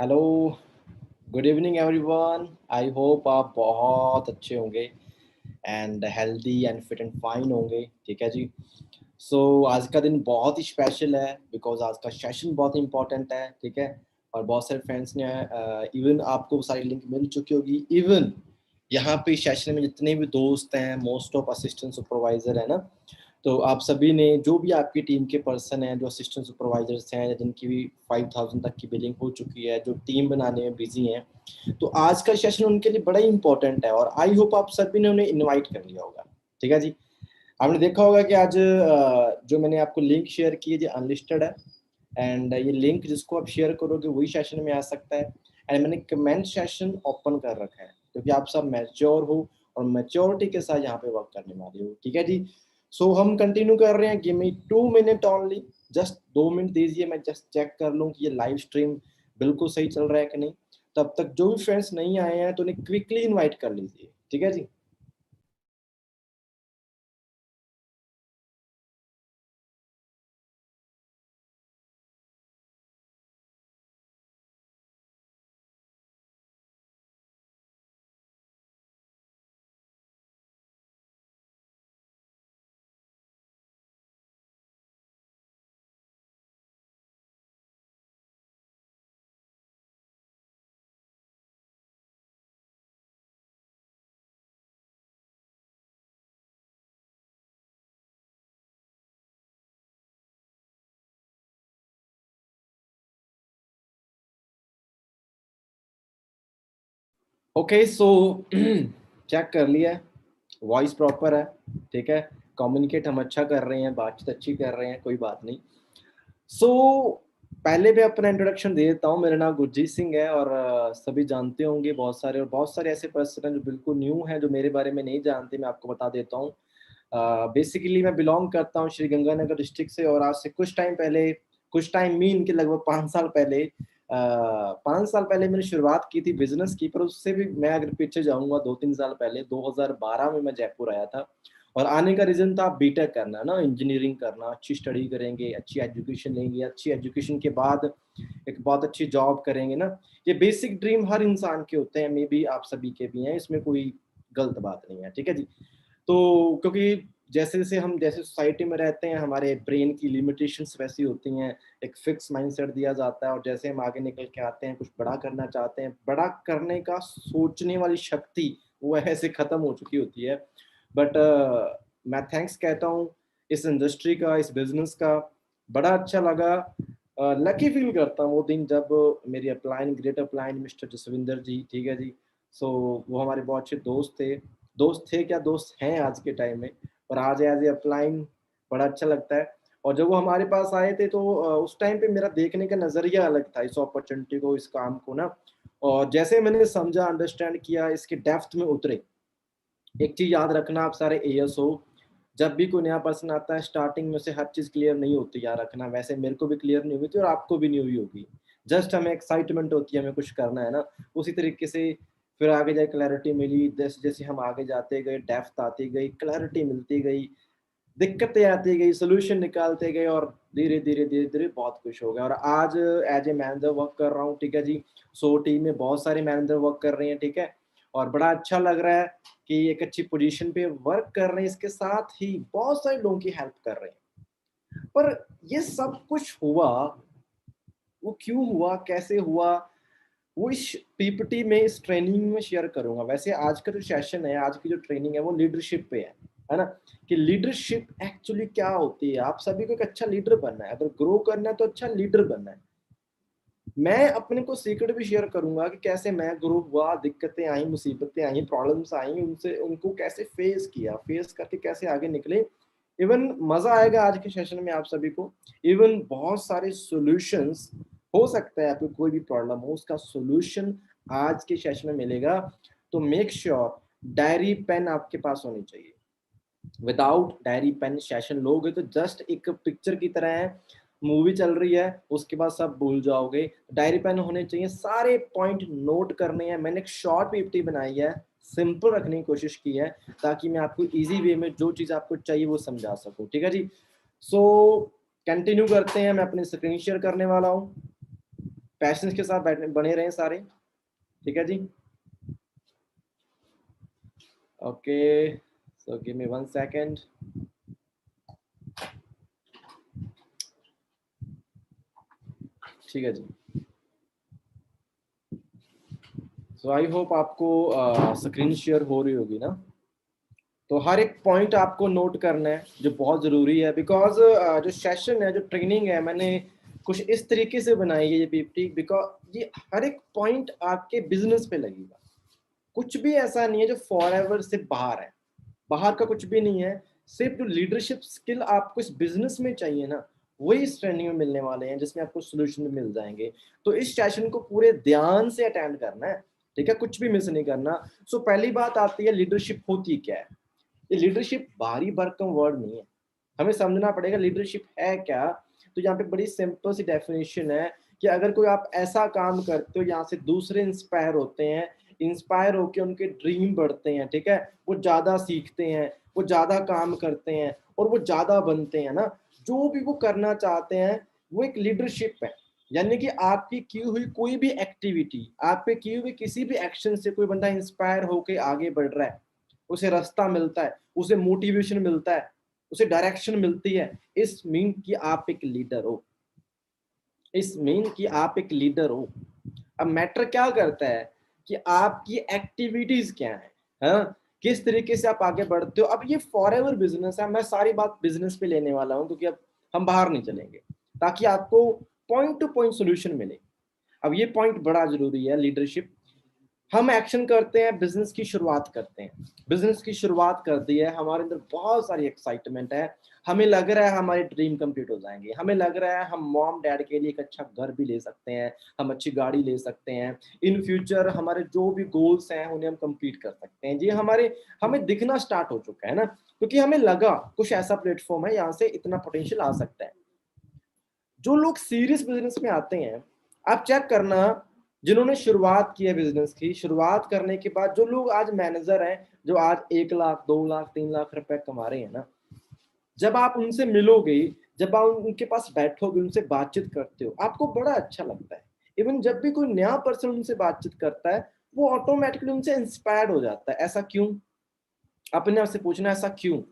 Hello, good evening everyone. I hope आप बहुत अच्छे होंगे and healthy and fit and fine होंगे। ठीक है जी। सो आज का दिन बहुत ही स्पेशल है बिकॉज आज का सेशन बहुत इंपॉर्टेंट है। ठीक है। और बहुत सारे फ्रेंड्स ने इवन आपको सारी लिंक मिल चुकी होगी। इवन यहाँ पे सेशन में जितने भी दोस्त हैं, मोस्ट ऑफ असिस्टेंट सुपरवाइजर है ना, तो आप सभी ने जो भी आपकी टीम के पर्सन हैं, जो असिस्टेंट सुपरवाइजर्स हैं, जिनकी भी 5000 तक की बिलिंग हो चुकी है, जो टीम बनाने में बिजी हैं, तो आज का सेशन उनके लिए बड़ा ही इंपॉर्टेंट है और आई होप आप सभी ने उन्हें इनवाइट कर लिया होगा। ठीक है जी। आपने देखा होगा कि आज जो मैंने आपको लिंक शेयर की है जो अनलिस्टेड है, एंड ये लिंक जिसको आप शेयर करोगे वही सेशन में आ सकता है। एंड मैंने कमेंट सेशन ओपन कर रखा है क्योंकि आप सब मैच्योर हो और मैच्योरिटी के साथ यहाँ पे वर्क करने वाले हो। ठीक है जी। सो हम कंटिन्यू कर रहे हैं। Give me 2 minute only, just 2 minute दीजिए, मैं जस्ट चेक कर लूँ कि ये लाइव स्ट्रीम बिल्कुल सही चल रहा है कि नहीं। तब तक जो भी फ्रेंड्स नहीं आए हैं तो उन्हें क्विकली इन्वाइट कर लीजिए। ठीक है जी। ओके, सो चेक कर लिया है, वॉइस प्रॉपर है। ठीक है। कम्युनिकेट हम अच्छा कर रहे हैं, बातचीत अच्छी कर रहे हैं, कोई बात नहीं। सो पहले मैं अपना इंट्रोडक्शन दे देता हूँ। मेरा नाम गुरजीत सिंह है और सभी जानते होंगे बहुत सारे, और बहुत सारे ऐसे पर्सन हैं जो बिल्कुल न्यू हैं, जो मेरे बारे में नहीं जानते। मैं आपको बता देता हूँ। बेसिकली मैं बिलोंग करता हूँ श्री गंगानगर डिस्ट्रिक्ट से, और आज से कुछ टाइम पहले, कुछ टाइम मीन के लगभग 5 साल पहले, 5 साल पहले मैंने शुरुआत की थी बिजनेस की। पर उससे भी मैं अगर पीछे जाऊंगा 2-3 साल पहले, 2012 में मैं जयपुर आया था। और आने का रीजन था बीटेक करना ना, इंजीनियरिंग करना, अच्छी स्टडी करेंगे, अच्छी एजुकेशन लेंगे, अच्छी एजुकेशन के बाद एक बहुत अच्छी जॉब करेंगे ना। ये बेसिक ड्रीम हर इंसान के होते हैं, मे बी आप सभी के भी हैं, इसमें कोई गलत बात नहीं है। ठीक है जी। तो क्योंकि जैसे जैसे हम जैसे सोसाइटी में रहते हैं, हमारे ब्रेन की लिमिटेशंस वैसी होती हैं, एक फिक्स माइंडसेट दिया जाता है, और जैसे हम आगे निकल के आते हैं, कुछ बड़ा करना चाहते हैं, बड़ा करने का सोचने वाली शक्ति वो ऐसे खत्म हो चुकी होती है। बट मैं थैंक्स कहता हूँ इस इंडस्ट्री का, इस बिजनेस का। बड़ा अच्छा लगा, लकी फील करता हूँ वो दिन जब मेरी upline, great upline mister Jaswinder ji, ठीक है जी। सो वो हमारे बहुत अच्छे दोस्त थे, दोस्त थे क्या, दोस्त हैं आज के टाइम में। और आज एज ए अपलाइन बड़ा अच्छा लगता है। और जब वो हमारे पास आए थे तो उस टाइम पे मेरा देखने का नजरिया अलग था इस अपॉर्चुनिटी को, इस काम को ना। और जैसे मैंने समझा, अंडरस्टैंड किया, इसके डेप्थ में उतरे। एक चीज याद रखना आप सारे एएस हो, जब भी कोई नया पर्सन आता है, स्टार्टिंग में से हर चीज क्लियर नहीं होती, याद रखना। वैसे मेरे को भी क्लियर नहीं हुई थी और आपको भी नहीं हुई होगी। जस्ट हमें एक्साइटमेंट होती है, हमें कुछ करना है ना, उसी तरीके से फिर आगे जाए क्लैरिटी मिली। जैसे जैसे हम आगे जाते गए, डेप्थ आती गई, क्लैरिटी मिलती गई, दिक्कतें आती गई, सोल्यूशन निकालते गए, और धीरे धीरे धीरे धीरे बहुत कुछ हो गया। और आज एज ए मैनेजर वर्क कर रहा हूँ। ठीक है जी। सो टीम में बहुत सारे मैनेजर वर्क कर रहे हैं। ठीक है। और बड़ा अच्छा लग रहा है कि एक अच्छी पोजीशन पे वर्क कर रहे हैं, इसके साथ ही बहुत सारे लोगों की हेल्प कर रहे हैं। पर ये सब कुछ हुआ, वो क्यों हुआ, कैसे हुआ, वो इस पीपीटी में, इस ट्रेनिंग में शेयर करूंगा। वैसे आज का जो सेशन है, आज की जो ट्रेनिंग है, वो लीडरशिप पे है ना, कि लीडरशिप एक्चुअली क्या होती है। आप सभी को एक अच्छा लीडर बनना है, अगर ग्रो करना है तो अच्छा लीडर बनना है। मैं अपने को सीक्रेट भी शेयर करूंगा कि कैसे मैं ग्रो हुआ, दिक्कतें आई, मुसीबतें आई, प्रॉब्लम्स आई, उनसे उनको कैसे फेस किया, फेस करके कैसे आगे निकले। इवन मजा आएगा आज के सेशन में आप सभी को। इवन बहुत सारे सॉल्यूशंस, हो सकता है आपको कोई भी प्रॉब्लम हो, उसका सॉल्यूशन आज के सेशन में मिलेगा। तो मेक श्योर डायरी पेन आपके पास होनी चाहिए। विदाउट डायरी पेन सेशन लोगे तो जस्ट एक पिक्चर की तरह है, मूवी चल रही है, उसके बाद सब भूल जाओगे। डायरी पेन होने चाहिए, सारे पॉइंट नोट करने हैं। मैंने एक शॉर्ट पीपीटी बनाई है, सिंपल रखने की कोशिश की है, ताकि मैं आपको इजी वे में जो चीज़ आपको चाहिए वो समझा सकूं। ठीक है जी। सो कंटिन्यू करते हैं, मैं अपनी स्क्रीन शेयर करने वाला हूँ। पैशंस के साथ बने रहें सारे, ठीक है जी। Okay, so give me 1 second. ठीक है जी। सो आई होप आपको स्क्रीन शेयर हो रही होगी ना। तो हर एक पॉइंट आपको नोट करना है जो बहुत ज़रूरी है, बिकॉज जो सेशन है, जो ट्रेनिंग है, मैंने कुछ इस तरीके से बनाई है ये पीपीटी, बिकॉज ये हर एक पॉइंट आपके बिजनेस पे लगेगा। कुछ भी ऐसा नहीं है जो फॉरएवर से बाहर है, बाहर का कुछ भी नहीं है। सिर्फ जो लीडरशिप स्किल आपको इस बिजनेस में चाहिए ना, वही इस ट्रेनिंग में मिलने वाले हैं, जिसमें आपको सोल्यूशन भी मिल जाएंगे। तो इस सेशन को पूरे ध्यान से अटेंड करना है, ठीक है, कुछ भी मिस नहीं करना। सो पहली बात आती है लीडरशिप होती क्या है। ये लीडरशिप भारी भरकम वर्ड नहीं है, हमें समझना पड़ेगा लीडरशिप है क्या। तो यहाँ पे बड़ी सिंपल सी डेफिनेशन है कि अगर कोई आप ऐसा काम करते हो यहाँ से दूसरे इंस्पायर होते हैं, इंस्पायर होकर उनके ड्रीम बढ़ते हैं, ठीक है, वो ज्यादा सीखते हैं, वो ज्यादा काम करते हैं और वो ज्यादा बनते हैं ना, जो भी वो करना चाहते हैं, वो एक लीडरशिप है। यानी कि आपकी की हुई कोई भी एक्टिविटी, आप पे की हुई किसी भी एक्शन से कोई बंदा इंस्पायर होकर आगे बढ़ रहा है, उसे रास्ता मिलता है, उसे मोटिवेशन मिलता है, उसे डायरेक्शन मिलती है, इस मीन कि आप एक लीडर हो, इस मीन कि आप एक लीडर हो। अब मैटर क्या करता है कि आपकी एक्टिविटीज क्या है, हाँ, किस तरीके से आप आगे बढ़ते हो। अब ये फॉरएवर बिजनेस है, मैं सारी बात बिजनेस पे लेने वाला हूं, क्योंकि अब हम बाहर नहीं चलेंगे, ताकि आपको पॉइंट टू पॉइंट सोल्यूशन मिले। अब ये पॉइंट बड़ा जरूरी है, लीडरशिप। हम एक्शन करते हैं, बिजनेस की शुरुआत करते हैं, बिजनेस की शुरुआत कर दी है, हमारे अंदर बहुत सारी एक्साइटमेंट है, हमें लग रहा है हमारे ड्रीम कंप्लीट हो जाएंगे, हमें लग रहा है हम मॉम डैड के लिए एक अच्छा घर भी ले सकते हैं, हम अच्छी गाड़ी ले सकते हैं, इन फ्यूचर हमारे जो भी गोल्स हैं उन्हें हम कंप्लीट कर सकते हैं जी, हमारे हमें दिखना स्टार्ट हो चुका है ना, क्योंकि हमें लगा कुछ ऐसा प्लेटफॉर्म है, यहाँ से इतना पोटेंशियल आ सकता है। जो लोग सीरियस बिजनेस में आते हैं, आप चेक करना, जिन्होंने शुरुआत की है बिजनेस की, शुरुआत करने के बाद जो लोग आज मैनेजर हैं, जो आज 1 लाख 2 लाख 3 लाख रुपए कमा रहे हैं ना, जब आप उनसे मिलोगे, जब आप उनके पास बैठोगे, उनसे बातचीत करते हो, आपको बड़ा अच्छा लगता है। इवन जब भी कोई नया पर्सन उनसे बातचीत करता है, वो ऑटोमेटिकली उनसे इंस्पायर्ड हो जाता है। ऐसा क्यों? अपने आप से पूछना, ऐसा क्यों?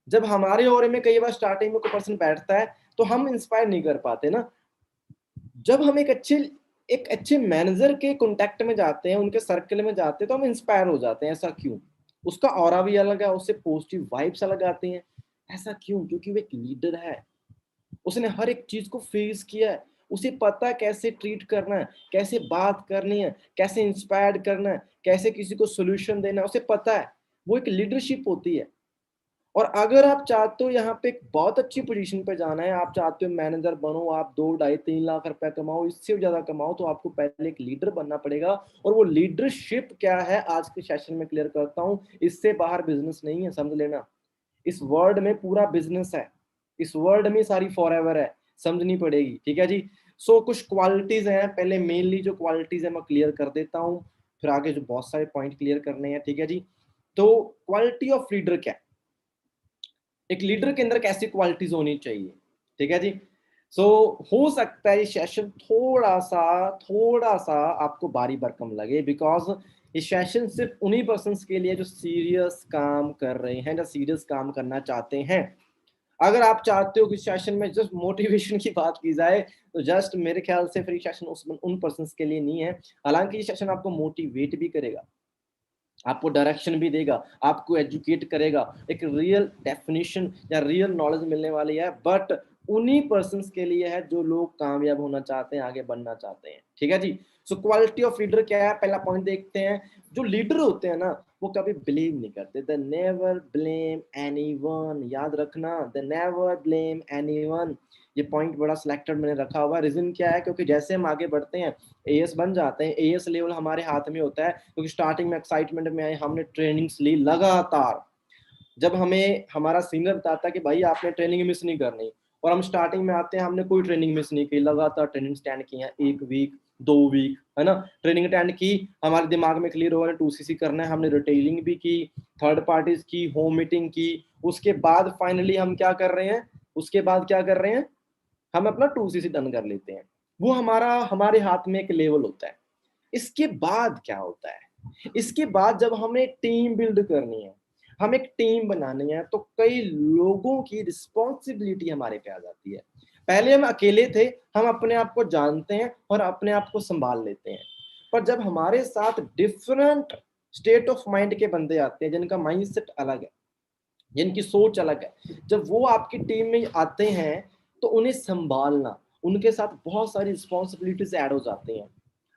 जब हमारे ओर में कई बार स्टार्टिंग में कोई पर्सन बैठता है तो हम इंस्पायर नहीं कर पाते ना। जब हम एक अच्छे मैनेजर के कांटेक्ट में जाते हैं, उनके सर्कल में जाते हैं, तो हम इंस्पायर हो जाते हैं। ऐसा क्यों? उसका ऑरा भी अलग है, उससे पॉजिटिव वाइब्स अलग आती हैं। ऐसा क्यों? क्योंकि वो एक लीडर है, उसने हर एक चीज को फेस किया है, उसे पता है कैसे ट्रीट करना है, कैसे बात करनी है, कैसे इंस्पायर करना है, कैसे किसी को सोल्यूशन देना है, उसे पता है। वो एक लीडरशिप होती है। और अगर आप चाहते हो यहाँ पे एक बहुत अच्छी पोजीशन पे जाना है, आप चाहते हो मैनेजर बनो, आप 2 ढाई 3 लाख रुपए कमाओ, इससे भी ज्यादा कमाओ, तो आपको पहले एक लीडर बनना पड़ेगा। और वो लीडरशिप क्या है, आज के सेशन में क्लियर करता हूँ। इससे बाहर बिजनेस नहीं है, समझ लेना। इस वर्ल्ड में पूरा बिजनेस है, इस वर्ल्ड में सारी फॉरएवर है, समझनी पड़ेगी, ठीक है जी। सो कुछ क्वालिटीज हैं, पहले मेनली जो क्वालिटीज है मैं क्लियर कर देता हूँ, फिर आगे जो बहुत सारे पॉइंट क्लियर करने हैं, ठीक है जी। तो क्वालिटी ऑफ लीडर क्या है, एक लीडर के अंदर कैसी क्वालिटीज होनी चाहिए, ठीक है जी। सो हो सकता है ये सेशन थोड़ा सा आपको भारी भरकम लगे, बिकॉज ये सेशन सिर्फ उन्हीं पर्सन के लिए जो सीरियस काम कर रहे हैं, जो सीरियस काम करना चाहते हैं। अगर आप चाहते हो कि सेशन में जस्ट मोटिवेशन की बात की जाए, तो जस्ट मेरे ख्याल से फ्री सेशन उन पर्सन के लिए नहीं है। हालांकि ये सेशन आपको मोटिवेट भी करेगा, आपको डायरेक्शन भी देगा, आपको एजुकेट करेगा, एक रियल डेफिनेशन या रियल नॉलेज मिलने वाली है, बट उन्हीं पर्सन्स के लिए है जो लोग कामयाब होना चाहते हैं, आगे बढ़ना चाहते हैं, ठीक है जी। सो क्वालिटी ऑफ लीडर क्या है, पहला पॉइंट देखते हैं। जो लीडर होते हैं ना, वो कभी ब्लेम नहीं करते, दे नेवर ब्लेम एनीवन, याद रखना, दे नेवर ब्लेम एनीवन। ये पॉइंट बड़ा सिलेक्टेड मैंने रखा हुआ है। रीजन क्या है? क्योंकि जैसे हम आगे बढ़ते हैं, एएस बन जाते हैं, एएस लेवल हमारे हाथ में होता है, क्योंकि स्टार्टिंग में एक्साइटमेंट में आए, हमने ट्रेनिंग्स ली लगातार। जब हमें हमारा सीनियर बताता है कि भाई आपने ट्रेनिंग मिस नहीं करनी, और हम स्टार्टिंग में आते हैं, हमने कोई ट्रेनिंग मिस नहीं की, लगातार ट्रेनिंग स्टैंड की है, 1 वीक 2 वीक, है ना, ट्रेनिंग अटेंड की, हमारे दिमाग में क्लियर हुआ 2सीसी करना है, हमने रिटेलिंग भी की, थर्ड पार्टीज की, होम मीटिंग की। उसके बाद फाइनली हम क्या कर रहे हैं, उसके बाद क्या कर रहे हैं, हम अपना 2सीसी डन कर लेते हैं। वो हमारे हाथ में एक लेवल होता है। इसके बाद क्या होता है, इसके बाद जब हमें टीम बिल्ड करनी है, हम एक टीम बनानी है, तो कई लोगों की रिस्पॉन्सिबिलिटी हमारे पे आ जाती है। पहले हम अकेले थे, हम अपने आप को जानते हैं और अपने आप को संभाल लेते हैं, पर जब हमारे साथ डिफरेंट स्टेट ऑफ माइंड के बंदे आते हैं, जिनका माइंडसेट अलग है, जिनकी सोच अलग है, जब वो आपकी टीम में आते हैं, तो उन्हें संभालना, उनके साथ बहुत सारी रिस्पॉन्सिबिलिटीज ऐड हो जाती हैं।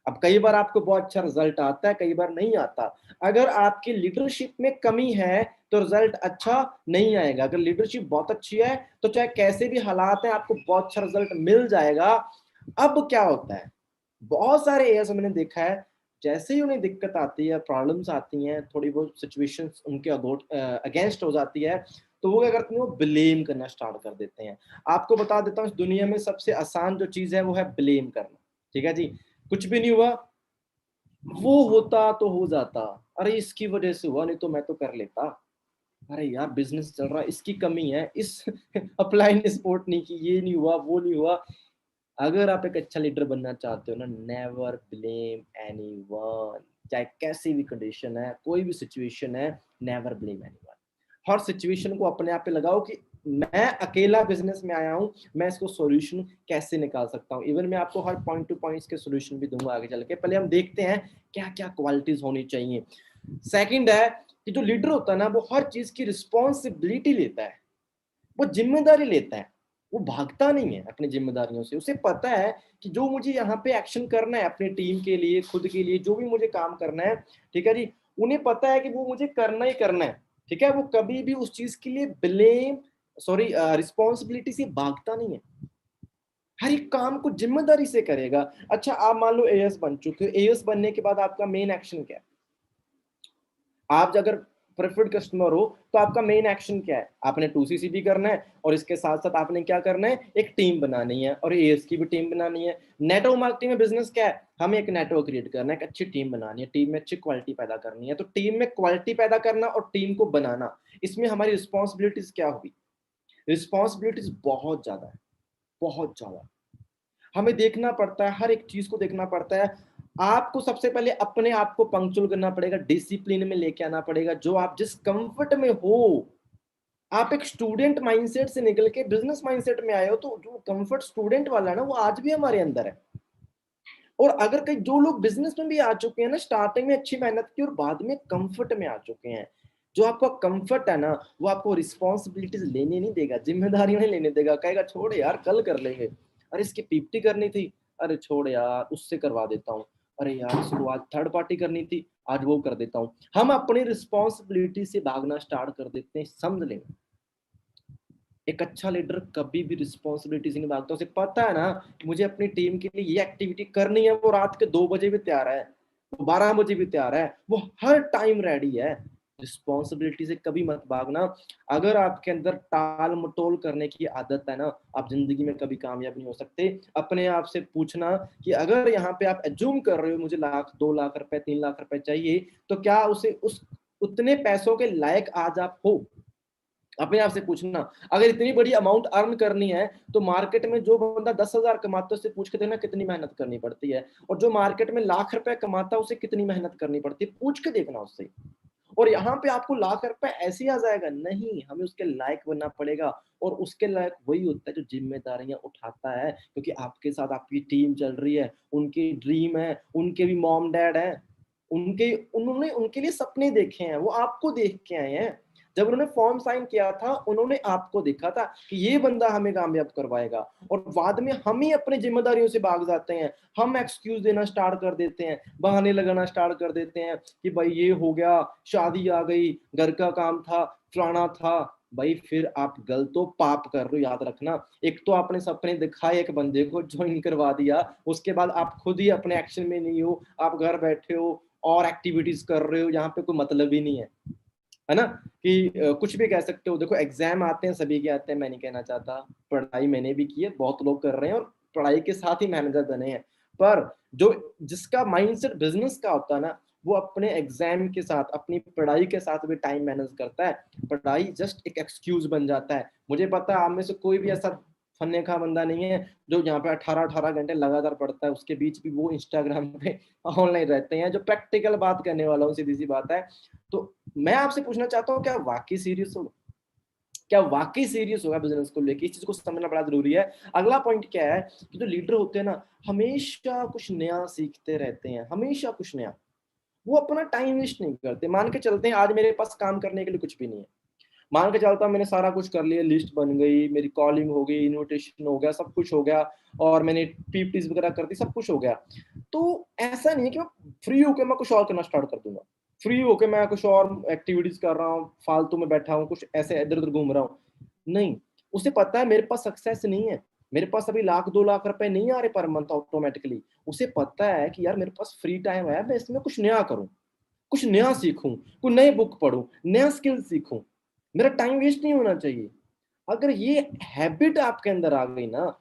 अब कई बार आपको बहुत अच्छा रिजल्ट आता है, कई बार नहीं आता। अगर आपकी लीडरशिप में कमी है तो रिजल्ट अच्छा नहीं आएगा। अगर लीडरशिप बहुत अच्छी है तो चाहे कैसे भी हालात हैं, आपको बहुत अच्छा रिजल्ट मिल जाएगा। अब क्या होता है, बहुत सारे एएस मैंने देखा है, जैसे ही उन्हें दिक्कत आती है, प्रॉब्लम्स आती हैं, थोड़ी बहुत सिचुएशंस उनके अगेंस्ट हो जाती है, तो वो क्या करते हैं, वो ब्लेम करना स्टार्ट कर देते हैं। आपको बता देता हूँ, इस दुनिया में सबसे आसान जो चीज है वो है ब्लेम करना। ठीक है जी, कुछ भी नहीं हुआ, वो होता तो हो जाता, अरे इसकी वजह से हुआ, नहीं तो मैं तो कर लेता। अरे यार बिजनेस चल रहा है, इसकी कमी है, इस अप्लाई ने सपोर्ट नहीं की, ये नहीं हुआ, वो नहीं हुआ। अगर आप एक अच्छा लीडर बनना चाहते हो ना, नेवर ब्लेम एनीवन। चाहे कैसी भी कंडीशन है, कोई भी सिचुएशन है, नेवर ब्लेम एनीवन। हर सिचुएशन को अपने आप पे लगाओ कि मैं अकेला बिजनेस में आया हूं, मैं इसको सॉल्यूशन कैसे निकाल सकता हूं। इवन मैं आपको हर पॉइंट टू पॉइंट के सॉल्यूशन भी दूंगा आगे चल के। पहले हम देखते हैं क्या क्या क्वालिटीज होनी चाहिए। सेकंड है कि जो लीडर होता है ना, वो हर चीज की रिस्पॉन्सिबिलिटी लेता है, वो जिम्मेदारी लेता है, वो भागता नहीं है अपनी जिम्मेदारियों से। उसे पता है कि जो मुझे यहाँ पे एक्शन करना है अपनी टीम के लिए, खुद के लिए, जो भी मुझे काम करना है, ठीक है जी, उन्हें पता है कि वो मुझे करना ही करना है। ठीक है, वो कभी भी उस चीज के लिए ब्लेम सॉरी रिस्पॉन्सिबिलिटी से भागता नहीं है, हर एक काम को जिम्मेदारी से करेगा। अच्छा, आप मान लो एएस बन चुके हो, एएस बनने के बाद आपका मेन एक्शन क्या है? आप अगर प्रेफर्ड कस्टमर हो तो आपका मेन एक्शन क्या है? आपने 2CC भी करना है, और इसके साथ साथ आपने क्या करना है, एक टीम बनानी है, और एएस की भी टीम बनानी है। नेटवर्क मार्केटिंग में बिजनेस क्या है? हमें एक नेटवर्क क्रिएट करना है, एक अच्छी टीम बनानी है, टीम में अच्छी क्वालिटी पैदा करनी है। तो टीम में क्वालिटी पैदा करना और टीम को बनाना, इसमें हमारी रिस्पॉन्सिबिलिटीज क्या होगी? रिस्पॉन्सिबिलिटीज बहुत ज्यादा है, बहुत ज्यादा। हमें देखना पड़ता है, हर एक चीज को देखना पड़ता है। आपको सबसे पहले अपने आप को पंक्चुअल करना पड़ेगा, डिसिप्लिन में लेके आना पड़ेगा। जो आप जिस कंफर्ट में हो, आप एक स्टूडेंट माइंडसेट से निकल के बिजनेस माइंडसेट में आए हो, तो जो कंफर्ट स्टूडेंट वाला है ना, वो आज भी हमारे अंदर है। और अगर कई जो लोग बिजनेस में भी आ चुके हैं ना, स्टार्टिंग में अच्छी मेहनत की और बाद में कंफर्ट में आ चुके हैं, जो आपका कंफर्ट है ना, वो आपको रिस्पॉन्सिबिलिटीज लेने नहीं देगा, जिम्मेदारी नहीं लेने देगा। कहेगा छोड़ यार, कल कर लेंगे। अरे इसकी पीपीटी करनी थी, अरे छोड़ यार, उससे करवा देता हूँ। अरे यार, इसको आज थर्ड पार्टी करनी थी, आज वो कर देता हूँ। हम अपनी रिस्पॉन्सिबिलिटी से भागना स्टार्ट कर देते हैं, समझ लेंगे। एक अच्छा लीडर कभी भी रिस्पॉन्सिबिलिटी से नहीं भागता। उसे पता है ना कि मुझे अपनी टीम के लिए ये एक्टिविटी करनी है, वो रात के 2 बजे भी तैयार है, वो 12 बजे भी तैयार है, वो हर टाइम रेडी है। रिस्पॉन्सिबिलिटी से कभी मत भागना। अगर आपके अंदर टाल मटोल करने की आदत है ना, आप जिंदगी में कभी कामयाब नहीं हो सकते। अपने आप से पूछना कि अगर यहाँ पे आप एज्यूम कर रहे हो मुझे 1 लाख 2 लाख रुपए 3 लाख रुपए चाहिए, तो क्या उसे उस उतने पैसों के लायक आज आप हो? अपने आप से पूछना। अगर इतनी बड़ी अमाउंट अर्न करनी है, तो मार्केट में जो बंदा 10,000 कमाता है उससे पूछ के देखना कितनी मेहनत करनी पड़ती है, और जो मार्केट में लाख रुपए कमाता है उसे कितनी मेहनत करनी पड़ती है, पूछ के देखना उससे। और यहाँ पे आपको लाख रुपए ऐसे ही आ जाएगा नहीं, हमें उसके लायक बनना पड़ेगा। और उसके लायक वही होता है जो जिम्मेदारियां उठाता है, क्योंकि आपके साथ आपकी टीम चल रही है, उनकी ड्रीम है, उनके भी मॉम डैड है, उन्होंने उनके लिए सपने देखे हैं, वो आपको देख के आए हैं। जब उन्होंने फॉर्म साइन किया था, उन्होंने आपको देखा था कि ये बंदा हमें कामयाब करवाएगा, और बाद में हम ही अपनी जिम्मेदारियों से भाग जाते हैं। हम एक्सक्यूज देना स्टार्ट कर देते हैं, बहाने लगाना स्टार्ट कर देते हैं कि भाई ये हो गया, शादी आ गई, घर का काम था, फलाना था। भाई फिर आप गलत तो पाप कर रहे हो, याद रखना। एक तो आपने सपने दिखाए एक बंदे को, ज्वाइन करवा दिया, उसके बाद आप खुद ही अपने एक्शन में नहीं हो, आप घर बैठे हो और एक्टिविटीज कर रहे हो, यहाँ पे कोई मतलब ही नहीं है ना। कि कुछ भी कह सकते हो। देखो एग्जाम आते हैं, सभी के आते हैं, मैं नहीं कहना चाहता, पढ़ाई मैंने भी की है, बहुत लोग कर रहे हैं और पढ़ाई के साथ ही मैनेजर बने हैं। पर जो जिसका माइंडसेट बिजनेस का होता है ना, वो अपने एग्जाम के साथ, अपनी पढ़ाई के साथ भी टाइम मैनेज करता है। पढ़ाई जस्ट एक एक्सक्यूज बन जाता है। मुझे पता है आप में से कोई भी ऐसा फन्ने खा बंदा नहीं है जो यहाँ पे 18-18 घंटे लगातार पढ़ता है, उसके बीच भी वो इंस्टाग्राम पे ऑनलाइन रहते हैं। जो प्रैक्टिकल बात करने वाला हूँ, सीधी सी बात है। तो मैं आपसे पूछना चाहता हूँ, क्या वाकई सीरियस हो? क्या वाकई सीरियस होगा बिजनेस को लेके? इस चीज को समझना बड़ा जरूरी है। अगला पॉइंट क्या है कि जो लीडर होते हैं ना, हमेशा कुछ नया सीखते रहते हैं, हमेशा कुछ नया। वो अपना टाइम वेस्ट नहीं करते। मान के चलते हैं आज मेरे पास काम करने के लिए कुछ भी नहीं है, मान के चलता हूँ मैंने सारा कुछ कर लिया, लिस्ट बन गई, मेरी कॉलिंग हो गई, इन्विटेशन हो गया, सब कुछ हो गया, और मैंने पीपीटीज वगैरह कर दी, सब कुछ हो गया। तो ऐसा नहीं है कि मैं फ्री होकर मैं कुछ और करना स्टार्ट कर दूंगा, फ्री होकर मैं कुछ और एक्टिविटीज कर रहा हूँ, फालतू में बैठा हूँ, कुछ ऐसे इधर उधर घूम रहा हूँ। नहीं, उसे पता है मेरे पास सक्सेस नहीं है, मेरे पास अभी 1 लाख 2 लाख रुपए नहीं आ रहे पर मंथ ऑटोमेटिकली। उसे पता है कि यार मेरे पास फ्री टाइम है, मैं इसमें कुछ नया करूं, कुछ नया सीखूं, कोई नई बुक पढूं, नया स्किल सीखूं, मेरा टाइम वेस्ट नहीं होना चाहिए। अगर ये हैबिट आपके अंदर आ गई ना,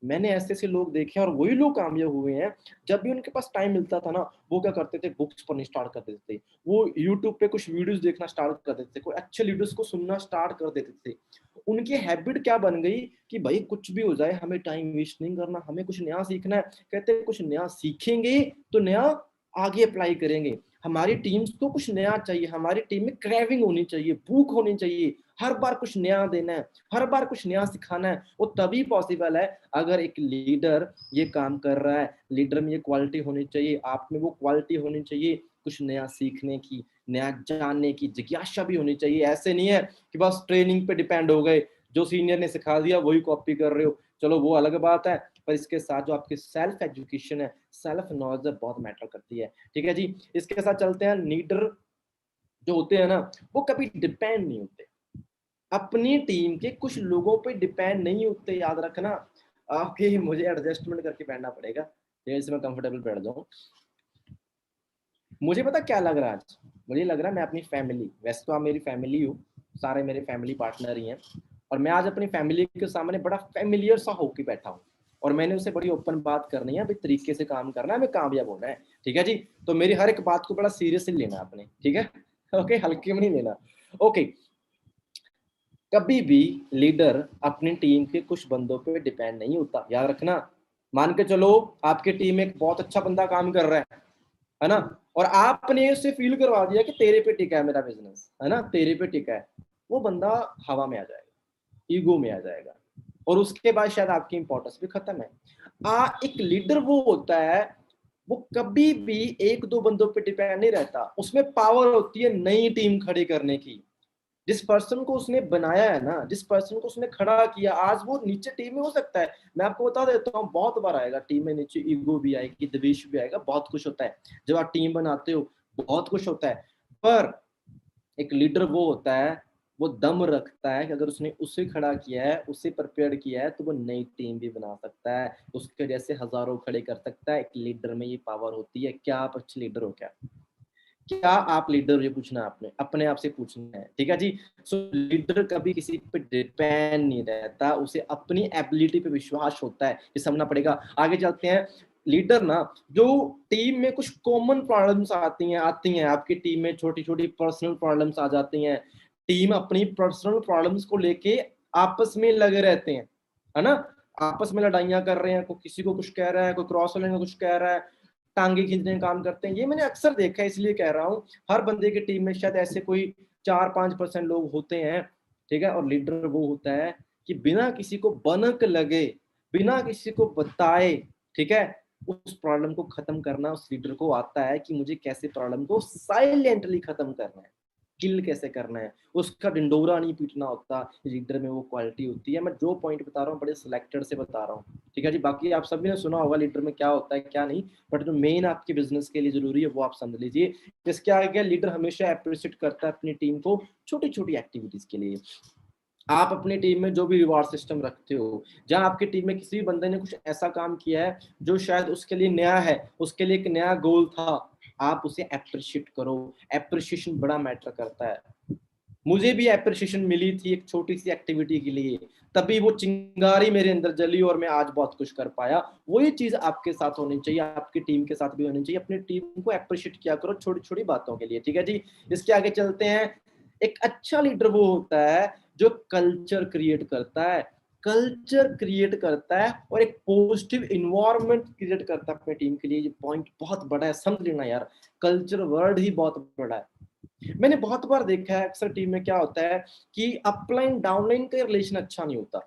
मैंने ऐसे ऐसे लोग देखे और वही लोग कामयाब हुए हैं। जब भी उनके पास टाइम मिलता था ना, वो क्या करते थे, बुक्स पढ़नी स्टार्ट कर देते थे, वो यूट्यूब पे कुछ वीडियोस देखना स्टार्ट कर देते थे, कोई अच्छे लीडर्स को सुनना स्टार्ट कर देते थे। उनकी हैबिट क्या बन गई कि भाई कुछ भी हो जाए हमें टाइम वेस्ट नहीं करना, हमें कुछ नया सीखना है। कहते हैं कुछ नया सीखेंगे तो नया आगे अप्लाई करेंगे। हमारी टीम्स को कुछ नया चाहिए, हमारी टीम में क्रेविंग होनी चाहिए, भूख होनी चाहिए, हर बार कुछ नया देना है, हर बार कुछ नया सिखाना है। वो तभी पॉसिबल है अगर एक लीडर ये काम कर रहा है। लीडर में ये क्वालिटी होनी चाहिए, आप में वो क्वालिटी होनी चाहिए, कुछ नया सीखने की, नया जानने की जिज्ञासा भी होनी चाहिए। ऐसे नहीं है कि बस ट्रेनिंग पे डिपेंड हो गए, जो सीनियर ने सिखा दिया वही कॉपी कर रहे हो, चलो वो अलग बात है। पर इसके साथ जो आपकी सेल्फ एजुकेशन है, सेल्फ नॉलेज बहुत मैटर करती है। ठीक है जी, इसके साथ चलते हैं। लीडर जो होते हैं ना, वो कभी डिपेंड नहीं होते, अपनी टीम के कुछ लोगों पे डिपेंड नहीं होते, याद रखना। आपके मुझे एडजस्टमेंट करके बैठना पड़ेगा, जैसे मैं कंफर्टेबल बैठ जाऊं। मुझे पता क्या लग रहा है आज, मुझे लग रहा है मैं अपनी फैमिली, वैसे तो आप मेरी फैमिली हो, सारे मेरे फैमिली पार्टनर ही हैं, और मैं आज अपनी फैमिली के सामने बड़ा फैमिलियर सा होके बैठा हूँ, और मैंने उसे बड़ी ओपन बात करनी है, भाई तरीके से काम करना है, हमें कामयाब होना है। ठीक है जी, तो मेरी हर एक बात को बड़ा सीरियसली लेना है आपने, ठीक है? ओके, हल्के में नहीं लेना। ओके, कभी भी लीडर अपनी टीम के कुछ बंदों पे डिपेंड नहीं होता, याद रखना। मान के चलो आपकी टीम में एक बहुत अच्छा बंदा काम कर रहा है ना, और आपने उससे फील करवा दिया कि तेरे पे टिका है मेरा बिजनेस, है ना, तेरे पे टिका है। वो बंदा हवा में आ जाएगा, ईगो में आ जाएगा, और उसके बाद शायद आपकी इंपॉर्टेंस भी खत्म है। एक लीडर वो होता है, वो कभी भी एक दो बंदों पे डिपेंड नहीं रहता, उसमें पावर होती है नई टीम खड़ी करने की। जिस पर्सन को उसने बनाया है ना, जिस पर्सन को उसने खड़ा किया, आज वो नीचे टीम में हो सकता है। मैं आपको बता देता हूँ, बहुत बार आएगा टीम में नीचे, ईगो भी आएगी, द्वेष भी आएगा, बहुत कुछ होता है जब आप टीम बनाते हो, बहुत कुछ होता है। पर एक लीडर वो होता है, वो दम रखता है कि अगर उसने उसे खड़ा किया है, उसे प्रिपेयर किया है, तो वो नई टीम भी बना सकता है, उसके जैसे हजारों खड़े कर सकता है। एक लीडर में ये पावर होती है। क्या आप अच्छे लीडर हो? क्या क्या आप लीडर? ये पूछना आपने अपने आप से पूछना है, ठीक है जी। सो लीडर कभी किसी पे डिपेंड नहीं रहता, उसे अपनी एबिलिटी पे विश्वास होता है, ये समझना पड़ेगा। आगे चलते हैं। लीडर ना, जो टीम में कुछ कॉमन प्रॉब्लम्स आती हैं आपकी टीम में, छोटी छोटी पर्सनल प्रॉब्लम्स आ जाती हैं, टीम अपनी पर्सनल प्रॉब्लम्स को लेके आपस में लगे रहते हैं, है ना, आपस में लड़ाइयां कर रहे हैं, कोई किसी को कुछ कह रहा है, कोई क्रॉस वाले को कुछ कह रहा है, टांगे खींचने का काम करते हैं। ये मैंने अक्सर देखा है, इसलिए कह रहा हूँ। हर बंदे की टीम में शायद ऐसे कोई 4-5% लोग होते हैं, ठीक है। और लीडर वो होता है कि बिना किसी को बनक लगे, बिना किसी को बताए, ठीक है, उस प्रॉब्लम को खत्म करना उस लीडर को आता है कि मुझे कैसे प्रॉब्लम को साइलेंटली खत्म करना है, किल कैसे करना है, उसका डिंडोरा नहीं पीटना होता। लीडर में वो क्वालिटी होती है। मैं जो पॉइंट बता रहा हूँ बड़े सिलेक्टेड से बता रहा हूँ, ठीक है जी। बाकी आप सभी ने सुना होगा लीडर में क्या होता है क्या नहीं, बट जो मेन आपके बिजनेस के लिए जरूरी है वो आप समझ लीजिए। इसके आगे लीडर हमेशा अप्रिशिएट करता है अपनी टीम को छोटी छोटी एक्टिविटीज के लिए। आप अपनी टीम में जो भी रिवार्ड सिस्टम रखते हो, जहां आपकी टीम में किसी भी बंदे ने कुछ ऐसा काम किया है जो शायद उसके लिए नया है, उसके लिए एक नया गोल था, आप उसे अप्रिशिएट करो। अप्रिशिएशन बड़ा मैटर करता है। मुझे भी अप्रिशिएशन मिली थी एक छोटी सी एक्टिविटी के लिए, तभी वो चिंगारी मेरे अंदर जली और मैं आज बहुत कुछ कर पाया। वही चीज आपके साथ होनी चाहिए, आपकी टीम के साथ भी होनी चाहिए। अपनी टीम को अप्रिशिएट किया करो छोटी छोटी बातों के लिए, ठीक है जी। इसके आगे चलते हैं। एक अच्छा लीडर वो होता है जो कल्चर क्रिएट करता है। कल्चर क्रिएट करता है और एक पॉजिटिव इन्वायरमेंट क्रिएट करता है अपनी टीम के लिए। ये पॉइंट बहुत बड़ा है, समझ लेना यार, कल्चर वर्ड ही बहुत बड़ा है। मैंने बहुत बार देखा है अक्सर टीम में क्या होता है कि अपलाइन डाउनलाइन का रिलेशन अच्छा नहीं होता,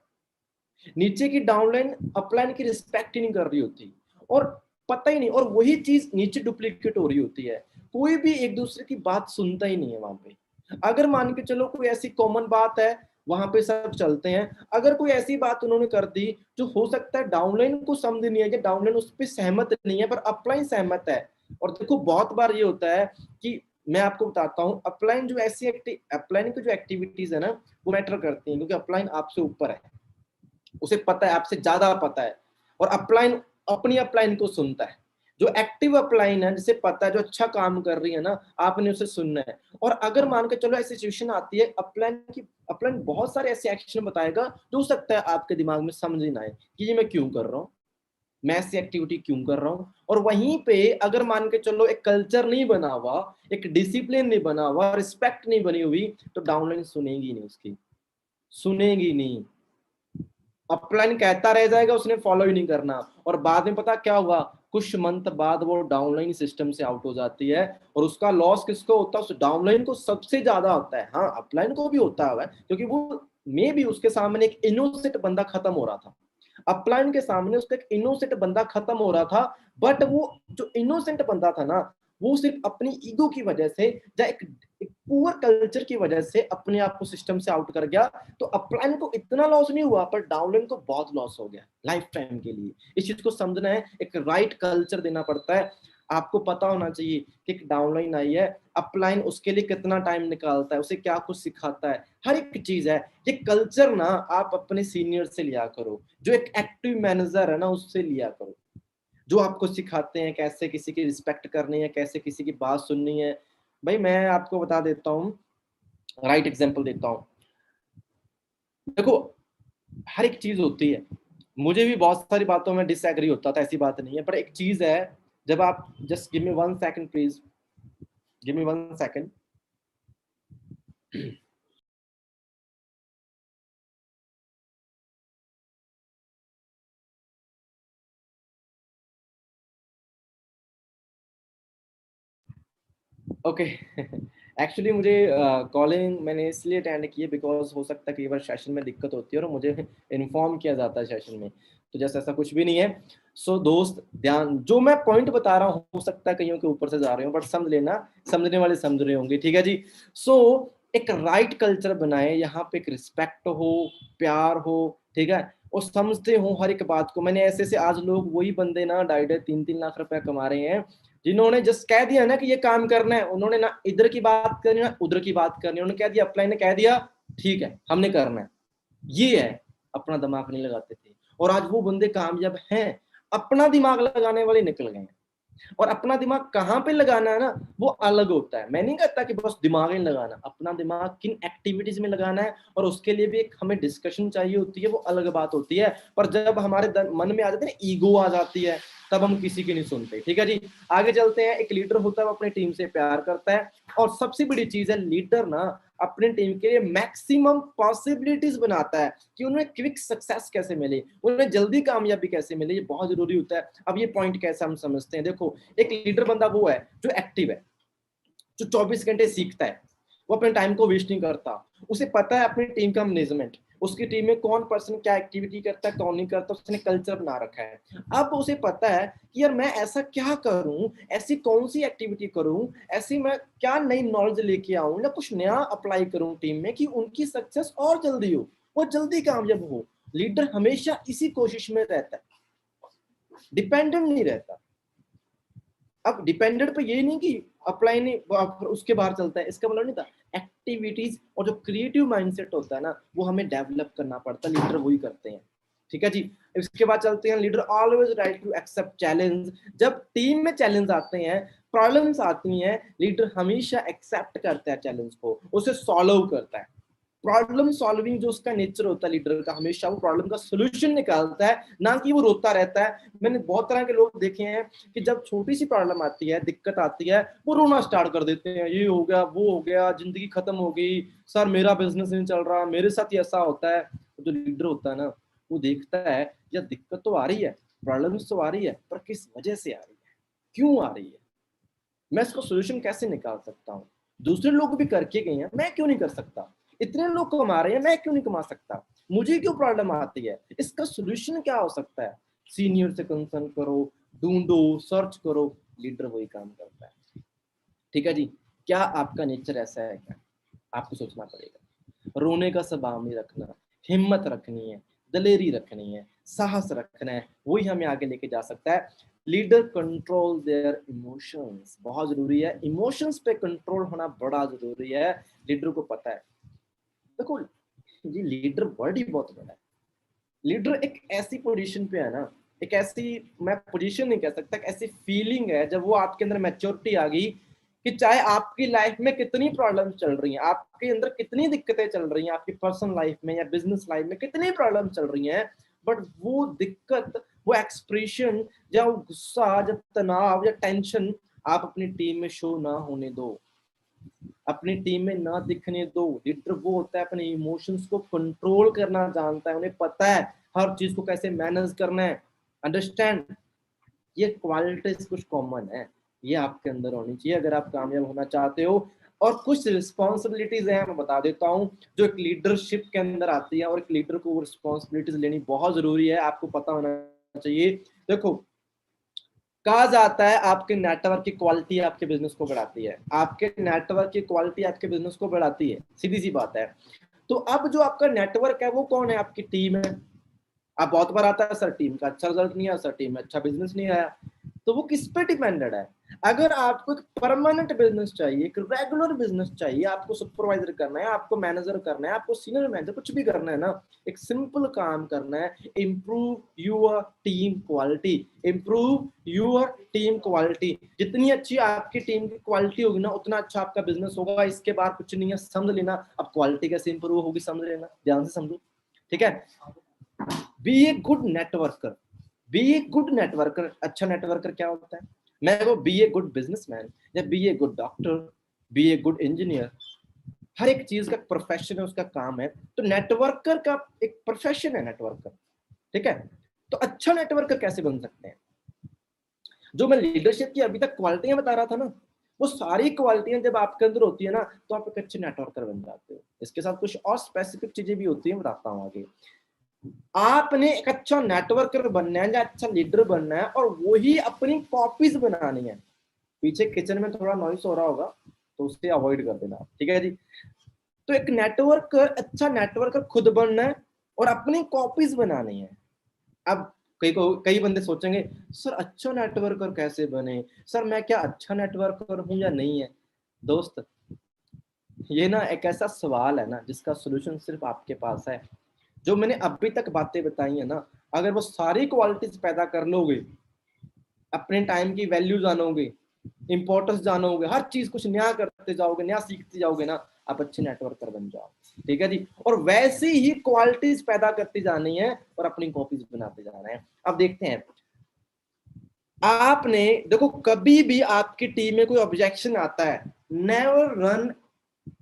नीचे की डाउनलाइन अपलाइन की रिस्पेक्ट ही नहीं कर रही होती, और पता ही नहीं, और वही चीज नीचे डुप्लीकेट हो रही होती है, कोई भी एक दूसरे की बात सुनता ही नहीं है वहां पे। अगर मान के चलो कोई ऐसी कॉमन बात है, वहां पे सब चलते हैं, अगर कोई ऐसी बात उन्होंने कर दी जो हो सकता है डाउनलाइन को समझ नहीं है या डाउनलाइन उस पर सहमत नहीं है पर अपलाइन सहमत है, और देखो बहुत बार ये होता है कि मैं आपको बताता हूँ, अपलाइन जो ऐसी अपलाइन की जो एक्टिविटीज है ना वो मैटर करती हैं, क्योंकि अपलाइन आपसे ऊपर है, उसे पता है, आपसे ज्यादा पता है, और अपलाइन अपनी अपलाइन को सुनता है। जो एक्टिव अपलाइन है, जिसे पता है, जो अच्छा काम कर रही है ना, आपने उसे सुनना है। और अगर मान के चलो ऐसी सिचुएशन आती है, अपलाइन बहुत सारे ऐसे एक्शन बताएगा जो हो सकता है आपके दिमाग में समझ ही ना आए कि ये मैं क्यों कर रहा हूँ, मैं ऐसी एक्टिविटी क्यों कर रहा हूँ। और वहीं पे अगर मान के चलो एक कल्चर नहीं बना हुआ, एक डिसिप्लिन नहीं बना हुआ, रिस्पेक्ट नहीं बनी हुई, तो डाउनलाइन सुनेगी नहीं, उसकी सुनेगी नहीं, अपलाइन कहता रह जाएगा, उसने फॉलो ही नहीं करना, और बाद में पता क्या हुआ, कुछ मंथ बाद वो डाउनलाइन सिस्टम से आउट हो जाती है, और उसका लॉस किसको होता है, उस डाउनलाइन को सबसे ज्यादा होता है। हाँ, अपलाइन को भी होता है, क्योंकि वो मे भी उसके सामने एक इनोसेंट बंदा खत्म हो रहा था, अपलाइन के सामने उसका एक इनोसेंट बंदा खत्म हो रहा था, बट वो जो इनोसेंट बंदा था ना, वो सिर्फ अपनी ईगो की वजह से या एक पुअर कल्चर की वजह से अपने आप को सिस्टम से आउट कर गया। तो अपलाइन को इतना लॉस नहीं हुआ, पर डाउनलाइन को बहुत लॉस हो गया लाइफ टाइम के लिए। इस चीज को समझना है, एक राइट कल्चर देना पड़ता है। आपको पता होना चाहिए कि एक डाउनलाइन आई है, अपलाइन उसके लिए कितना टाइम निकालता है, उसे क्या कुछ सिखाता है, हर एक चीज है। ये कल्चर ना आप अपने सीनियर से लिया करो, जो एक एक्टिव मैनेजर है ना उससे लिया करो, जो आपको सिखाते हैं कैसे किसी की रिस्पेक्ट करनी है, कैसे किसी की बात सुननी है। भाई मैं आपको बता देता हूँ, राइट एग्जाम्पल देता हूँ। देखो, हर एक चीज होती है, मुझे भी बहुत सारी बातों में डिसएग्री होता था, ऐसी बात नहीं है, पर एक चीज है, जब आप just give me 1 second please, give me 1 second. Okay. Actually मुझे कॉलिंग मैंने इसलिए अटेंड की है बिकॉज हो सकता है कई बार सेशन में दिक्कत होती है और मुझे इन्फॉर्म किया जाता है सेशन में, तो जैसे ऐसा कुछ भी नहीं है। सो दोस्त ध्यान, जो मैं पॉइंट बता रहा हूँ हो सकता है कईयों के ऊपर से जा रहे हो, बट समझ लेना, समझने वाले समझ रहे होंगे, ठीक है जी। सो एक राइट कल्चर बनाए, यहाँ पे एक रिस्पेक्ट हो, प्यार हो, ठीक है, और समझते हो हर एक बात को। मैंने ऐसे आज लोग, वही बंदे ना 2.5-3 लाख रुपया कमा रहे हैं, जिन्होंने जस्ट कह दिया ना कि ये काम करना है, उन्होंने ना इधर की बात करनी ना उधर की बात करनी, उन्होंने कह दिया, अपलाइन ने कह दिया ठीक है हमने करना है, ये है, अपना दिमाग नहीं लगाते थे। और आज वो बंदे कामयाब हैं, अपना दिमाग लगाने वाले निकल गए हैं। और अपना दिमाग कहाँ पे लगाना है ना, वो अलग होता है। मैं नहीं कहता कि बस दिमाग ही लगाना, अपना दिमाग किन एक्टिविटीज में लगाना है, और उसके लिए भी एक हमें डिस्कशन चाहिए होती है, वो अलग बात होती है। पर जब हमारे मन में आ जाती है ना, ईगो आ जाती है, तब हम किसी की नहीं सुनते, ठीक है जी। आगे चलते हैं। एक लीडर होता है वो अपनी टीम से प्यार करता है, और सबसे बड़ी चीज है, लीडर ना अपनी टीम के लिए मैक्सिमम पॉसिबिलिटीज बनाता है कि उन्हें क्विक सक्सेस कैसे मिले, उन्हें जल्दी कामयाबी कैसे मिले, ये बहुत जरूरी होता है। अब ये पॉइंट कैसे हम समझते हैं, देखो, एक लीडर बंदा वो है जो एक्टिव है, जो 24 घंटे सीखता है, वो अपने टाइम को वेस्ट नहीं करता, उसे पता है अपनी टीम का मैनेजमेंट, उसकी टीम में कौन पर्सन क्या एक्टिविटी करता है कौन नहीं करता, उसने कल्चर बना रखा है। अब उसे पता है कि यार मैं ऐसा क्या करूं, ऐसी कौन सी एक्टिविटी करूं, ऐसी मैं क्या नई नॉलेज लेके आऊं या कुछ नया अप्लाई करूं टीम में कि उनकी सक्सेस और जल्दी हो, वो जल्दी कामयाब हो। लीडर हमेशा इसी कोशिश में रहता है, डिपेंडेंट नहीं रहता। अब डिपेंडेंट पे ये नहीं कि अप्लाई नहीं उसके बाहर चलता है, इसका मतलब नहीं था। एक्टिविटीज और जो क्रिएटिव माइंडसेट होता है ना, वो हमें डेवलप करना पड़ता है, लीडर वही करते हैं, ठीक है जी। इसके बाद चलते हैं, leader always right to accept challenge. जब टीम में चैलेंज आते हैं, प्रॉब्लम्स आती हैं, लीडर हमेशा एक्सेप्ट करता है चैलेंज को, उसे सॉल्व करता है। प्रॉब्लम सॉल्विंग जो उसका नेचर होता है लीडर का, हमेशा वो प्रॉब्लम का सोल्यूशन निकालता है, ना कि वो रोता रहता है। मैंने बहुत तरह के लोग देखे हैं कि जब छोटी सी प्रॉब्लम आती है, दिक्कत आती है, वो रोना स्टार्ट कर देते हैं, ये हो गया वो हो गया, जिंदगी खत्म हो गई, सर मेरा बिजनेस नहीं चल रहा, मेरे साथ ही ऐसा होता है। जो लीडर होता है ना, वो देखता है यार दिक्कत तो आ रही है, प्रॉब्लम्स तो आ रही है, पर किस वजह से आ रही है, क्यों आ रही है, मैं इसको सोल्यूशन कैसे निकाल सकता हूँ, दूसरे लोग भी करके गए हैं, मैं क्यों नहीं कर सकता, इतने लोग कमा रहे हैं, मैं क्यों नहीं कमा सकता, मुझे क्यों प्रॉब्लम आती है, इसका सोल्यूशन क्या हो सकता है। सीनियर से कंसर्न करो, ढूंढो, सर्च करो, लीडर वही काम करता है। ठीक है जी। क्या आपका नेचर ऐसा है क्या, आपको सोचना पड़ेगा। रोने का स्वभाव नहीं रखना, हिम्मत रखनी है, दलेरी रखनी है, साहस रखना है, वही हमें आगे लेके जा सकता है। लीडर कंट्रोल देयर इमोशंस, बहुत जरूरी है, इमोशंस पे कंट्रोल होना बड़ा जरूरी है। लीडर को पता है, देखो ये लीडर वर्ड ही बहुत बड़ा है। लीडर एक ऐसी पोजीशन पे है ना, एक ऐसी, मैं पोजीशन नहीं कह सकता, एक ऐसी फीलिंग है जब वो आपके अंदर मैच्योरिटी आ गई कि चाहे आपकी लाइफ में कितनी प्रॉब्लम चल रही हैं, आपके अंदर कितनी दिक्कतें चल रही हैं, आपकी पर्सनल लाइफ में या बिजनेस लाइफ में कितनी प्रॉब्लम चल रही हैं, बट वो दिक्कत, वो एक्सप्रेशन, या वो गुस्सा, या तनाव, या टेंशन आप अपनी टीम में शो ना होने दो, अपनी टीम में ना दिखने दो। लीडर वो होता है अपने इमोशंस को कंट्रोल करना जानता है, उन्हें पता है हर चीज को कैसे मैनेज करना है। अंडरस्टैंड, ये क्वालिटीज कुछ कॉमन है, ये आपके अंदर होनी चाहिए अगर आप कामयाब होना चाहते हो। और कुछ रिस्पॉन्सिबिलिटीज हैं, मैं बता देता हूँ, जो एक लीडरशिप के अंदर आती है, और एक लीडर को वो रिस्पॉन्सिबिलिटीज लेनी बहुत जरूरी है, आपको पता होना चाहिए। देखो, कहा जाता है आपके नेटवर्क की क्वालिटी आपके बिजनेस को बढ़ाती है, आपके नेटवर्क की क्वालिटी आपके बिजनेस को बढ़ाती है, सीधी सी बात है। तो अब जो आपका नेटवर्क है वो कौन है, आपकी टीम है। अब बहुत बार आता है सर टीम का अच्छा रिजल्ट नहीं आया, सर टीम में अच्छा बिजनेस नहीं आया, तो वो किस पे डिपेंडेड है। अगर आपको एक परमानेंट बिजनेस चाहिए, एक रेगुलर बिजनेस चाहिए, आपको सुपरवाइजर करना है, आपको मैनेजर करना है, आपको सीनियर मैनेजर कुछ भी करना है ना, एक सिंपल काम करना है, improve your team quality, improve your team quality. जितनी अच्छी आपकी टीम की क्वालिटी होगी ना, उतना अच्छा आपका बिजनेस होगा। इसके बाद कुछ नहीं है, समझ लेना। अब क्वालिटी कैसे इंप्रूव होगी, समझ लेना, ध्यान से समझो, ठीक है। Be a good networker, be a good networker. अच्छा नेटवर्कर क्या होता है, मैं वो बी ए गुड बिजनेसमैन, या be a good doctor, be a good engineer. हर एक चीज का प्रोफेशन है, उसका काम है। तो नेटवर्कर का एक प्रोफेशन है नेटवर्कर, ठीक है। तो अच्छा नेटवर्कर कैसे बन सकते हैं, जो मैं लीडरशिप की अभी तक क्वालिटियां बता रहा था ना, वो सारी क्वालिटियां जब आपके अंदर होती है ना, तो आप एक अच्छे नेटवर्कर बन जाते हो। इसके साथ कुछ और स्पेसिफिक चीजें भी होती हैं, बताता हूँ आगे। आपने एक अच्छा नेटवर्कर बनना है या अच्छा लीडर बनना है, और वही अपनी कॉपीज बनानी है। पीछे किचन में थोड़ा नॉइस हो रहा होगा, तो उससे अवॉइड कर देना, ठीक है जी। तो एक नेटवर्कर, अच्छा नेटवर्कर खुद बनना है और अपनी कॉपीज बनानी है। अब कई बंदे सोचेंगे सर अच्छा नेटवर्कर कैसे बने, सर मैं क्या अच्छा नेटवर्कर हूं या नहीं है। दोस्त, ये ना एक ऐसा सवाल है ना जिसका सोल्यूशन सिर्फ आपके पास है। जो मैंने अभी तक बातें बताई है ना, अगर वो सारी क्वालिटीज पैदा कर लोगे, अपने टाइम की वैल्यू जानोगे, इंपॉर्टेंस जानोगे, हर चीज कुछ नया करते जाओगे, नया सीखते जाओगे ना, आप अच्छे नेटवर्कर बन जाओ, ठीक है जी। और वैसे ही क्वालिटीज पैदा करती जानी है और अपनी कॉपीज बनाते जाना है। अब देखते हैं, आपने देखो कभी भी आपकी टीम में कोई ऑब्जेक्शन आता है, never run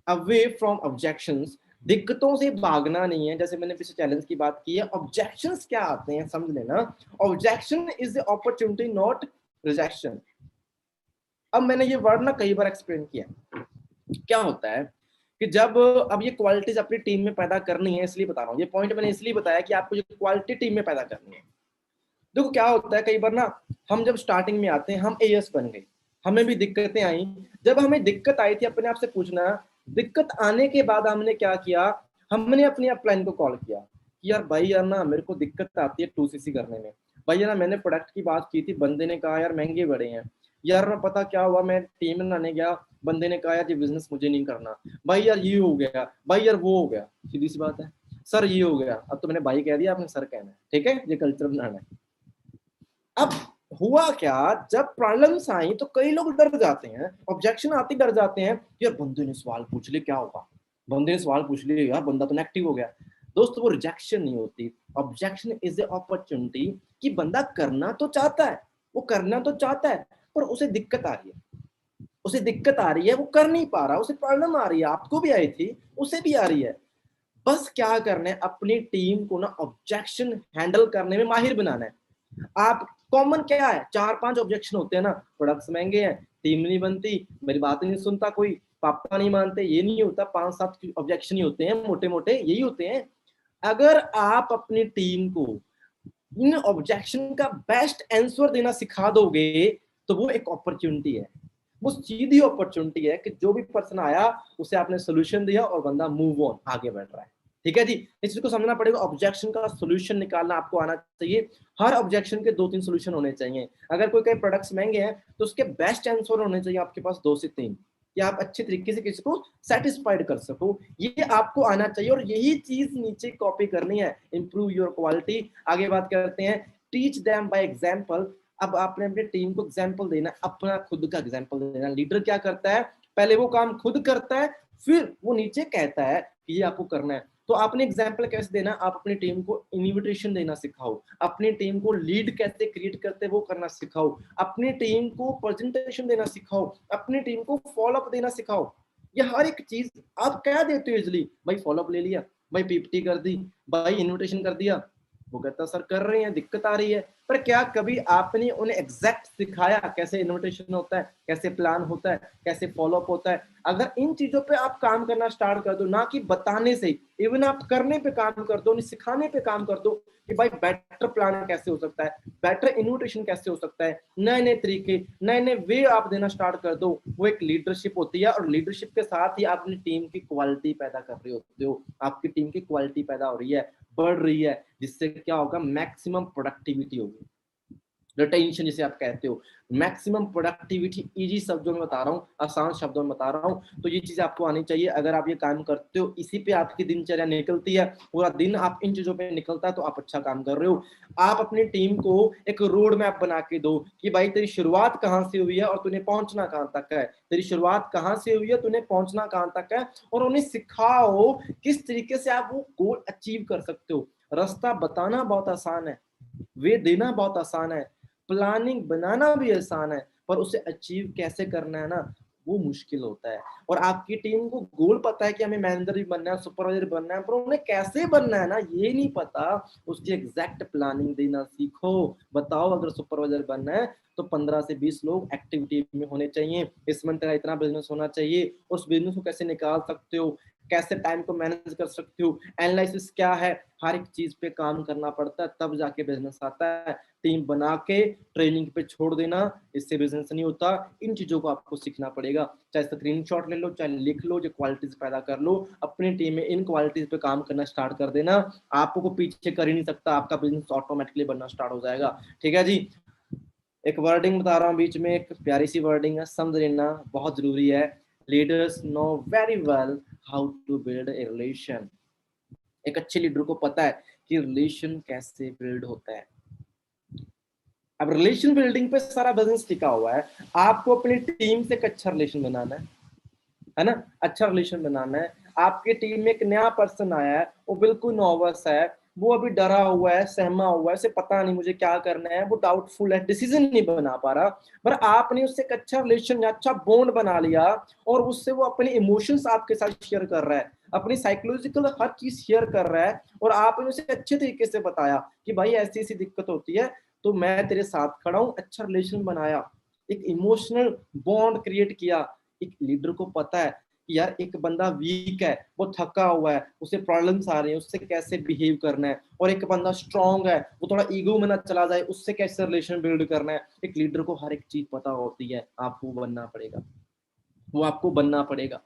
away from objections. दिक्कतों से भागना नहीं है, जैसे मैंने पिछले चैलेंज की बात की है। ऑब्जेक्शंस क्या आते हैं समझ लेना, objection is the opportunity not rejection. अब मैंने ये वर्ड ना कई बार एक्सप्लेन किया। क्या होता है कि जब अब ये क्वालिटीज अपनी टीम में पैदा करनी है, इसलिए बता रहा हूँ, ये पॉइंट मैंने इसलिए बताया कि आपको ये क्वालिटी टीम में पैदा करनी है। देखो क्या होता है, कई बार ना हम जब स्टार्टिंग में आते हैं, हम एएस बन गए, हमें भी दिक्कतें आई। जब हमें दिक्कत आई थी, अपने आप से पूछना, दिक्कत आने के बाद हमने क्या किया, हमने अपनी अपलाइन को कॉल किया कि यार भाई यार ना मेरे को दिक्कत आती है 2cc करने में। भाई यार मैंने प्रोडक्ट की बात की थी, बंदे ने कहा यार महंगे बड़े हैं। यार ना पता क्या हुआ, मैं टीम में लाने गया, बंदे ने कहा यार ये बिजनेस मुझे नहीं करना। भाई यार ये हो गया, भाई यार वो हो गया। सीधी सी बात है, सर ये हो गया। अब तो मैंने भाई कह दिया, आपने सर कहना है, ठीक है, ये कल्चर बनाना है। अब हुआ क्या, जब प्रॉब्लम्स आई तो कई लोग डर जाते हैं, ऑब्जेक्शन आते डर जाते हैं, यार बंदे ने सवाल पूछ लिया क्या होगा, बंदे ने सवाल पूछ लिया यार बंदा तो नेगेटिव हो गया। दोस्त, वो रिजेक्शन नहीं होती, ऑब्जेक्शन इज ए अपॉर्चुनिटी कि बंदा करना तो चाहता है, वो करना तो चाहता है, पर उसे दिक्कत आ रही है, उसे दिक्कत आ रही है, वो कर नहीं पा रहा, उसे प्रॉब्लम आ रही है, आपको भी आई थी, उसे भी आ रही है। बस क्या करना है, अपनी टीम को ना ऑब्जेक्शन हैंडल करने में माहिर बनाना है। आप कॉमन क्या है, 4-5 ऑब्जेक्शन होते हैं ना, प्रोडक्ट्स महंगे हैं, टीम नहीं बनती, मेरी बात नहीं सुनता कोई, पापा नहीं मानते, ये नहीं होता, 5-7 ऑब्जेक्शन ही होते हैं, मोटे मोटे यही होते हैं। अगर आप अपनी टीम को इन ऑब्जेक्शन का बेस्ट आंसर देना सिखा दोगे तो वो एक अपॉर्चुनिटी है, वो सीधी अपॉर्चुनिटी है कि जो भी पर्सन आया उसे आपने सोल्यूशन दिया और बंदा मूव ऑन, आगे बढ़ रहा है। ठीक है जी, इस चीज को समझना पड़ेगा, ऑब्जेक्शन का सोल्यूशन निकालना आपको आना चाहिए। हर ऑब्जेक्शन के 2-3 सोल्यूशन होने चाहिए। अगर कोई कई प्रोडक्ट्स महंगे हैं तो उसके बेस्ट आंसर होने चाहिए आपके पास 2 से 3, कि आप अच्छे तरीके से किसी को सेटिस्फाइड कर सको, ये आपको आना चाहिए। और यही चीज नीचे कॉपी करनी है, इंप्रूव योर क्वालिटी। आगे बात करते हैं, टीच देम बाय एग्जांपल। अब आपने अपनी टीम को एग्जांपल देना, अपना खुद का एग्जांपल देना। लीडर क्या करता है, पहले वो काम खुद करता है, फिर वो नीचे कहता है कि ये आपको करना है। तो आपने एग्जांपल कैसे देना, आप अपनी टीम को इन्विटेशन देना सिखाओ, अपनी टीम को लीड कैसे क्रिएट करते वो करना सिखाओ, अपनी टीम को प्रेजेंटेशन देना सिखाओ, अपनी टीम को फॉलो अप देना सिखाओ। ये हर एक चीज आप क्या देते हो इजली, भाई फॉलो अप ले लिया, भाई पीपीटी कर दी, भाई इन्विटेशन कर दिया। वो कहता सर कर रहे हैं, दिक्कत आ रही है, पर क्या कभी आपने उन्हें एग्जैक्ट सिखाया कैसे इन्विटेशन होता है, कैसे प्लान होता है, कैसे फॉलो अप होता है। अगर इन चीजों पे आप काम करना स्टार्ट कर दो, ना कि बताने से, इवन आप करने पे काम कर दो, सिखाने पे काम कर दो कि भाई बेटर प्लान कैसे हो सकता है, बेटर इन्विटेशन कैसे हो सकता है, नए नए तरीके, नए नए वे आप देना स्टार्ट कर दो, वो एक लीडरशिप होती है। और लीडरशिप के साथ ही आप अपनी टीम की क्वालिटी पैदा कर रहे होते हो, आपकी टीम की क्वालिटी पैदा हो रही है, बढ़ रही है, जिससे क्या होगा, मैक्सिमम प्रोडक्टिविटी होगी, रिटेंशन जिसे आप कहते हो, मैक्सिमम प्रोडक्टिविटी। इजी शब्दों में बता रहा हूँ, आसान शब्दों में बता रहा हूँ, तो ये चीजें आपको आनी चाहिए। अगर आप ये काम करते हो, इसी पे आपकी दिनचर्या निकलती है, पूरा दिन आप इन चीजों पे निकलता है, तो आप अच्छा काम कर रहे हो। आप अपनी टीम को एक रोड मैप बना के दो कि भाई तेरी शुरुआत कहाँ से हुई है और तूने पहुंचना कहाँ तक है, तेरी शुरुआत कहाँ से हुई है, तूने पहुंचना कहाँ तक है, और उन्हें सिखाओ किस तरीके से आप वो गोल अचीव कर सकते हो। रास्ता बताना बहुत आसान है, वे देना बहुत आसान है, प्लानिंग बनाना भी आसान है, पर उसे अचीव कैसे करना है ना, वो मुश्किल होता है। और आपकी टीम को गोल पता है कि हमें मैनेजर भी बनना है, सुपरवाइजर बनना है, पर उन्हें कैसे बनना है ना ये नहीं पता। उसकी एग्जैक्ट प्लानिंग देना सीखो। बताओ अगर सुपरवाइजर बनना है तो 15 से 20 लोग एक्टिविटी में होने चाहिए, इस मंथ का इतना बिजनेस होना चाहिए, उस बिजनेस को कैसे निकाल सकते हो, कैसे टाइम को मैनेज कर सकते हो, एनालिसिस क्या है, हर एक चीज पे काम करना पड़ता है, तब जाके बिजनेस आता है। टीम बना के ट्रेनिंग पे छोड़ देना, इससे बिजनेस नहीं होता। इन चीजों को आपको सीखना पड़ेगा, चाहे स्क्रीनशॉट ले लो, चाहे लिख लो, जो क्वालिटीज पैदा कर लो अपनी टीम में, इन क्वालिटीज पे काम करना स्टार्ट कर देना। आपको पीछे कर ही नहीं सकता, आपका बिजनेस ऑटोमेटिकली बनना स्टार्ट हो जाएगा। ठीक है जी, एक वर्डिंग बता रहा हूँ बीच में, एक प्यारी सी वर्डिंग है, समझ लेना, बहुत जरूरी है। Leaders know very well how to build a relation. एक अच्छे लीडर को पता है कि रिलेशन कैसे बिल्ड होता है। अब रिलेशन बिल्डिंग पे सारा बिजनेस टिका हुआ है। आपको अपनी टीम से एक अच्छा रिलेशन बनाना है ना, अच्छा रिलेशन बनाना है। आपकी टीम में एक नया पर्सन आया है, वो बिल्कुल नर्वस है, वो अभी डरा हुआ है, सहमा हुआ है, उसे पता नहीं मुझे क्या करना है, वो डाउटफुल है, डिसीजन नहीं बना पा रहा, पर आपने उससे एक अच्छा रिलेशन या अच्छा बॉन्ड बना लिया, और उससे वो अपने इमोशंस आपके साथ शेयर कर रहा है, अपनी साइकोलॉजिकल हर चीज शेयर कर रहा है, और आपने उसे अच्छे तरीके से बताया कि भाई ऐसी ऐसी दिक्कत होती है, तो मैं तेरे साथ खड़ा हूँ, अच्छा रिलेशन बनाया, एक इमोशनल बॉन्ड क्रिएट किया। एक लीडर को पता है कि यार एक बंदा वीक है, वो थका हुआ है, उसे प्रॉब्लम्स आ रही है, उससे कैसे बिहेव करना है, और एक बंदा स्ट्रांग है, वो थोड़ा ईगो में ना चला जाए, उससे कैसे रिलेशन बिल्ड करना है। एक लीडर को हर एक चीज पता होती है, आपको बनना पड़ेगा, वो आपको बनना पड़ेगा।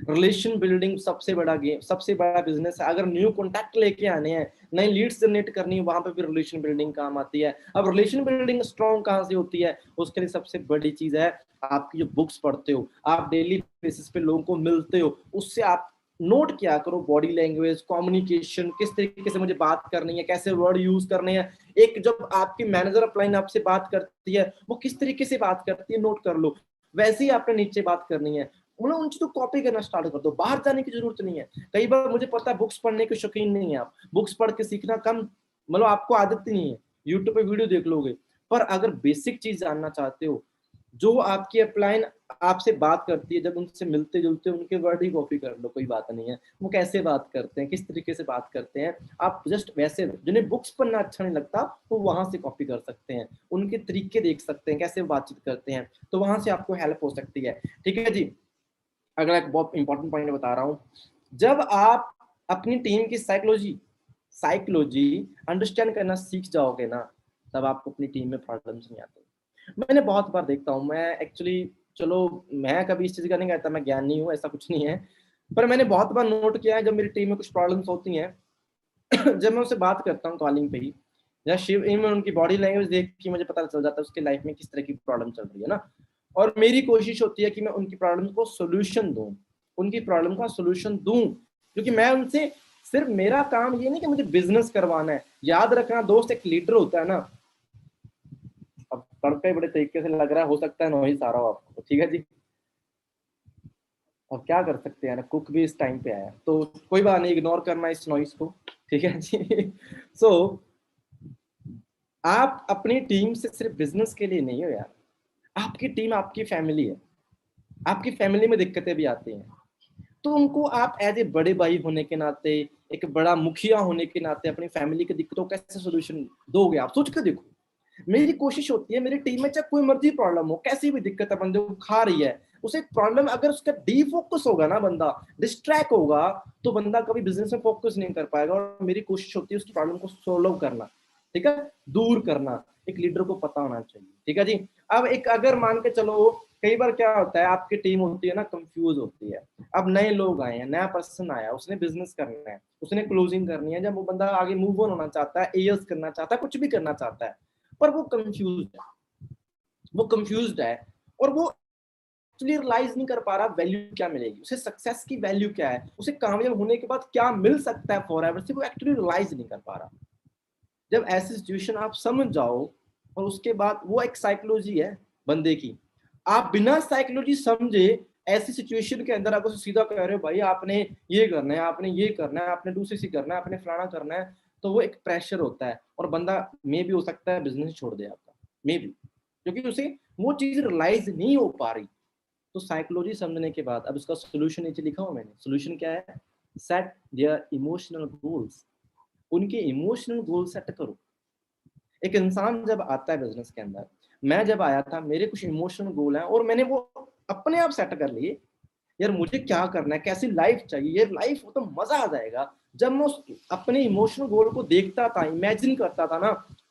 रिलेशन बिल्डिंग सबसे बड़ा गेम, सबसे बड़ा बिजनेस है। अगर न्यू कॉन्टैक्ट लेके आने हैं, नई लीड्स जनरेट करनी है, वहां पे भी रिलेशन बिल्डिंग काम आती है। अब रिलेशन बिल्डिंग स्ट्रॉन्ग कहाँ से होती है, उसके लिए सबसे बड़ी चीज है आपकी जो बुक्स पढ़ते हो, आप डेली बेसिस पे लोगों को मिलते हो, उससे आप नोट किया करो बॉडी लैंग्वेज, कम्युनिकेशन, किस तरीके से मुझे बात करनी है, कैसे वर्ड यूज करने हैं। एक जब आपकी मैनेजर अपलाइन आपसे बात करती है, वो किस तरीके से बात करती है, नोट कर लो। वैसे ही आपने नीचे बात करनी है, मतलब उन चीजों को कॉपी करना स्टार्ट कर दो, बाहर जाने की जरूरत नहीं है। कई बार मुझे पता है बुक्स पढ़ने के शौकीन नहीं है आप, बुक्स पढ़ के सीखना कम, मतलब आपको आदत ही नहीं है, यूट्यूब पे वीडियो देख लोगे, पर अगर बेसिक चीज जानना चाहते हो, जो आपकी अपलाइन आपसे बात करती है, जब उनसे मिलते जुलते उनके वर्ड ही कॉपी कर लो, कोई बात नहीं है। वो कैसे बात करते हैं, किस तरीके से बात करते हैं, आप जस्ट वैसे, जिन्हें बुक्स पढ़ना अच्छा नहीं लगता वो वहां से कॉपी कर सकते हैं, उनके तरीके देख सकते हैं कैसे वो बातचीत करते हैं, तो वहां से आपको हेल्प हो सकती है। ठीक है जी। अगला एक बहुत इंपॉर्टेंट पॉइंट बता रहा हूँ, जब आप अपनी टीम की साइकोलॉजी अंडरस्टैंड करना सीख जाओगे ना, तब आपको अपनी टीम में प्रॉब्लम्स नहीं आते। मैंने बहुत बार देखता हूँ, मैं एक्चुअली, चलो मैं कभी इस चीज का नहीं कहता मैं ज्ञानी हूँ, ऐसा कुछ नहीं है, पर मैंने बहुत बार नोट किया है जब मेरी टीम में कुछ प्रॉब्लम्स होती हैं जब मैं उससे बात करता हूँ कॉलिंग पे ही, या शिव में उनकी बॉडी लैंग्वेज देख के मुझे पता चल जाता है उसकी लाइफ में किस तरह की प्रॉब्लम चल रही है ना। और मेरी कोशिश होती है कि मैं उनकी प्रॉब्लम को सोल्यूशन दूं, उनकी प्रॉब्लम का सोल्यूशन दूं, क्योंकि मैं उनसे, सिर्फ मेरा काम ये नहीं कि मुझे बिजनेस करवाना है। याद रखना दोस्त, एक लीडर होता है ना, अब तड़का ही बड़े तरीके से लग रहा है, हो सकता है नॉइज आ रहा हो आपको, ठीक है जी। अब क्या कर सकते हैं ना, कुक भी इस टाइम पे आया तो कोई बात नहीं, इग्नोर करना इस नॉइज को, ठीक है जी। सो आप अपनी टीम से सिर्फ बिजनेस के लिए नहीं हो यार, आपकी टीम आपकी फैमिली है, आपकी फैमिली में दिक्कतें भी आती हैं, तो उनको आप एज ए बड़े भाई होने के नाते, एक बड़ा मुखिया होने के नाते अपनी फैमिली की दिक्कतों का कैसे सोल्यूशन दोगे, आप सोच कर देखो। मेरी कोशिश होती है मेरी टीम में चाहे कोई मर्जी प्रॉब्लम हो, कैसी भी दिक्कत है बंदे को खा रही है, उसे प्रॉब्लम, अगर उसका डीफोकस होगा ना, बंदा डिस्ट्रैक्ट होगा, तो बंदा कभी बिजनेस में फोकस नहीं कर पाएगा। और मेरी कोशिश होती है उसकी प्रॉब्लम को सोल्व करना, ठीक है, दूर करना, एक लीडर को पता होना चाहिए, ठीक है जी। अब एक, अगर मान के चलो, कई बार क्या होता है आपकी टीम होती है ना, कंफ्यूज होती है, अब नए लोग आए हैं, नया पर्सन आया, उसने बिजनेस करना है, उसने क्लोजिंग करनी है, जब वो बंदा आगे मूव ऑन होना चाहता है, एयर्स करना चाहता है, कुछ भी करना चाहता है, पर वो कंफ्यूज है, और वो एक्चुअली रियलाइज नहीं कर पा रहा वैल्यू क्या मिलेगी उसे, सक्सेस की वैल्यू क्या है, उसे कामयाब होने के बाद क्या मिल सकता है फॉर एवर से, वो एक्चुअली रियलाइज नहीं कर पा रहा। जब ऐसी सिचुएशन आप समझ जाओ, और उसके बाद वो एक साइकोलॉजी है बंदे की, आप बिना साइकोलॉजी समझे ऐसी सिचुएशन के अंदर अगर सीधा कह रहे हो भाई आपने ये करना है, आपने ये करना है, आपने दूसरी सी करना है, आपने फलाना करना है, तो वो एक प्रेशर होता है, और बंदा मे भी हो सकता है बिजनेस छोड़ दे आपका, मे भी, क्योंकि उसे वो चीज रियलाइज नहीं हो पा रही। तो साइकोलॉजी समझने के बाद अब इसका सोल्यूशन नीचे लिखा हुआ मैंने, सोल्यूशन क्या है, सेट देयर इमोशनल गोल्स, उनके इमोशनल गोल सेट करो। एक इंसान जब आता है बिजनेस के अंदर, मैं जब आया था मेरे कुछ इमोशनल गोल हैं और मैंने वो अपने आप सेट कर लिए, यार मुझे क्या करना है, कैसी लाइफ चाहिए, ये लाइफ तो मजा आ जाएगा। जब मैं उस अपने इमोशनल गोल को देखता था, इमेजिन करता था ना,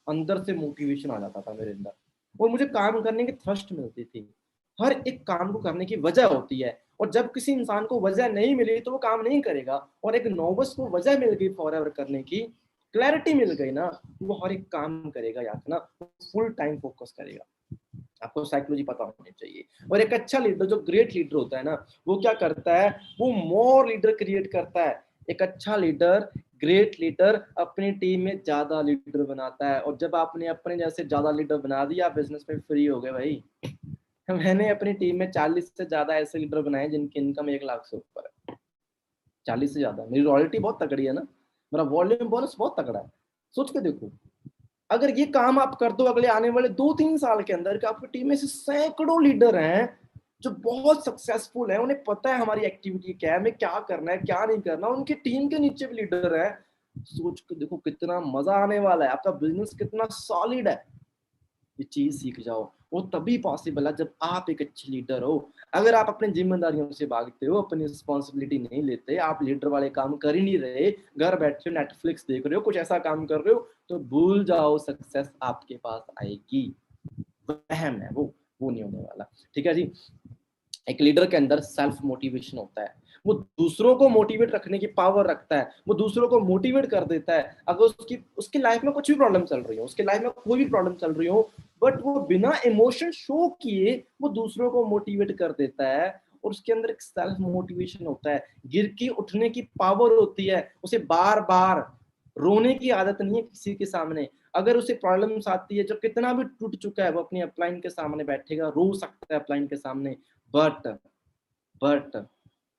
अंदर से मोटिवेशन आ जाता था मेरे अंदर, और मुझे काम करने की थ्रस्ट मिलती थी। हर एक काम को करने की वजह होती है, और जब किसी इंसान को वजह नहीं मिली तो वो काम नहीं करेगा, और एक नोबस को वजह मिल गई फॉर एवर करने की, क्लैरिटी मिल गई ना, वो हर एक काम करेगा, या ना फुल टाइम फोकस करेगा। आपको साइकोलॉजी पता होनी चाहिए। और एक अच्छा लीडर, जो ग्रेट लीडर होता है ना, वो क्या करता है, वो मोर लीडर क्रिएट करता है। एक अच्छा लीडर, ग्रेट लीडर अपनी टीम में ज्यादा लीडर बनाता है, और जब आपने अपने जैसे ज्यादा लीडर बना दिया, बिजनेस में फ्री हो गए भाई। मैंने अपनी टीम में 40 से ज्यादा ऐसे लीडर बनाए जिनकी इनकम 1 लाख से ऊपर है, 40 से ज्यादा। मेरी रॉयल्टी बहुत तगड़ी है ना, मेरा वॉल्यूम बोनस बहुत तगड़ा है। सोच के देखो, अगर ये काम आप कर दो अगले आने वाले 2-3 साल के अंदर, कि आपकी टीम में से सैकड़ों लीडर हैं जो बहुत सक्सेसफुल हैं, उन्हें पता है हमारी एक्टिविटी क्या है, हमें क्या करना है क्या नहीं करना, उनकी टीम के नीचे भी लीडर है, सोच के देखो कितना मजा आने वाला है, आपका बिजनेस कितना सॉलिड है। ये चीज सीख जाओ, वो तभी पॉसिबल है जब आप एक अच्छे लीडर हो। अगर आप अपनी जिम्मेदारियों से भागते हो, अपनी रिस्पॉन्सिबिलिटी नहीं लेते, आप लीडर वाले काम कर ही नहीं रहे, घर बैठे नेटफ्लिक्स देख रहे हो, कुछ ऐसा काम कर रहे हो, तो भूल जाओ सक्सेस आपके पास आएगी। वहम है वो नहीं होने वाला, ठीक है जी। एक लीडर के अंदर सेल्फ मोटिवेशन होता है, वो दूसरों को मोटिवेट रखने की पावर रखता है, वो दूसरों को मोटिवेट कर देता है। अगर उसकी उसकी लाइफ में कुछ भी प्रॉब्लम चल रही हो, उसके लाइफ में कोई भी प्रॉब्लम चल रही हो, बट वो बिना इमोशन शो किए वो दूसरों को मोटिवेट कर देता है, और उसके अंदर एक सेल्फ मोटिवेशन होता है, गिर के उठने की पावर होती है, उसे बार बार रोने की आदत नहीं है किसी के सामने। अगर उसे प्रॉब्लम्स आती है, जो कितना भी टूट चुका है, वो अपनी अपलाइन के सामने बैठेगा, रो सकता है अपलाइन के सामने, बट बट